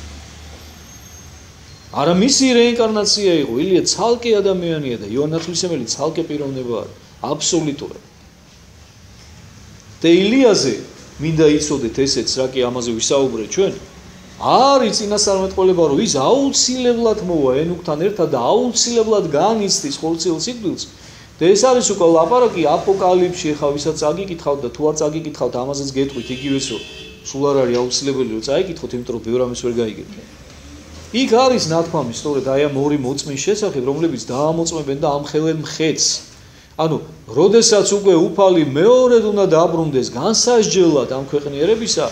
არა მისი რეინკარნაცია იყო ილია ცალკე ადამიანია და იოანე ნათლისმელი ცალკე პიროვნება არის აბსოლუტურად და ილიაზე მინდა იცოდეთ ესეც რა კი ამაზე ვისაუბრეთ ჩვენ არის წინასწარმეტყველება რომ ის აუცილებლად მოვა ენუქთან ერთად და აუცილებლად განიცდის ხორციელ სიკვდილს და ეს არის უკვე ლაპარაკი აპოკალიფსში ხა ვისაც წაგიკითხავთ და თუ არ წაგიკითხავთ ამაზეც გეტყვით იგივეს რომ სულ არ არის აუცილებელი რომ წაიკითხოთ იმიტომ რომ ბევრ ამის ვერ გაიგებთ იქ არის ნათქვამი სწორედ აი ამ ორი მოწმის შესახებ რომლებიც დაამოწმებენ და ამხელენ მხეცს ანუ როდესაც უკვე უფალი მეორედ უნდა დაბრუნდეს განსასჯელად ამ ქვეყნიერებისა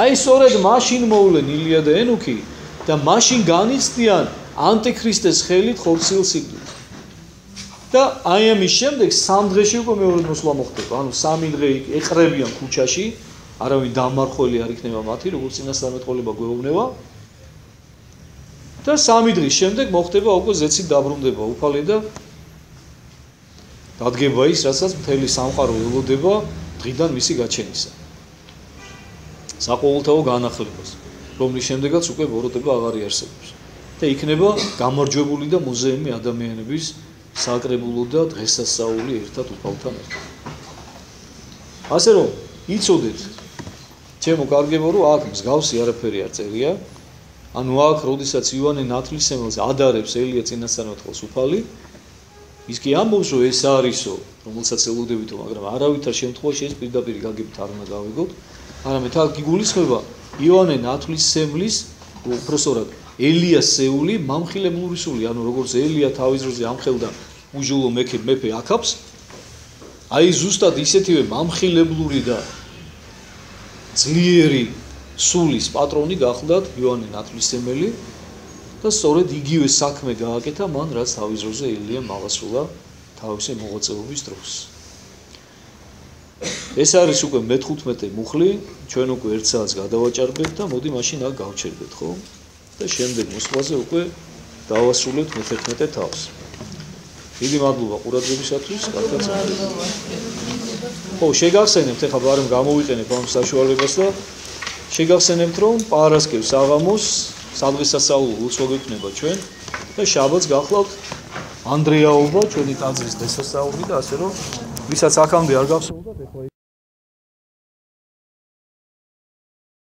აი სწორედ მაშინ მოვლენ ილია და ენუქი და მაშინ განიცდიან ანტიქრისტეს ხელით ხორციელ სიკვდილს და აი ამის შემდეგ 3 დღეში უკვე მეორე მოსვლა მოხდება ანუ 3 დღე ეყრებიან ქუჩაში არავინ დამარხველი არ იქნება მათი როგორც წინასწარმეტყველება გვეუბნება და 3 დღის შემდეგ მოხდება უკვე ზეცით დაბრუნდება უფალი და დადგება ის რასაც მთელი სამყარო ელოდება დღიდან მისი გაჩენისა საყოველთაო განახლებას რომლის შემდეგაც უკვე ბოროტება აღარ იარსებობს და იქნება გამარჯვებული და მუზეუმი ადამიანების საკრებულო და დღესასწაული ერთად უფალთან ერთად ასე რომ იცოდეთ ჩემო კარგებო რომ აქ მსგავსი არაფერი არ წერია ანუ აქ როდესაც იოანე ნათლისმცემელს ადარებს ელია წინასწარმეტყველს უფალი ის კი ამბობს, რომ ეს არისო, რომელსაც ელოდებითო, მაგრამ არავითარ შემთხვევაში ეს პირდაპირ გაგებით არ უნდა გავიგოთ, არამედ აქ გიგულისხმება იოანე ნათლისმცემლის, უпростоრად ელიასეული მამხილებლური სული, ანუ როგორც ელია თავის დროზე ამხელდა უჟულო მეფე აქაბს, აი ზუსტად ისეთივე მამხილებლური და ძლიერი სულის პატრონი გახლდათ იოანე ნათლისმცემელი და სწორედ იგივე საქმე გააკეთა მან, რაც თავის დროზე ელიამ აღასრულა თავისი მოღვაწეობის დროს. ეს არის უკვე მე-15 მუხლი, ჩვენ უკვე 1 საათს გადავაჭარბეთ და მოდი მაშინ აქ გავჩერდეთ, ხო? და შემდეგ მოსვლაზე უკვე დავასრულებთ მე-11 თავს. დიდი მადლობა ყურადღებისათვის, კარგად წამოდგეთ. ხო, შეგახსენებთ, ეხლა ბარემ გამოვიყენებ ამ საშუალებას და შეგახსენებთ, რომ პარასკევს საღამოს სადღესასწაულო ლოცვა გვექნება ჩვენ და შაბათს გახლავთ ანდრეაობა ჩვენი ტაძრის დღესასწაული და ასე რომ ვისაც აქამდე არ გახსოვდათ, ეხლა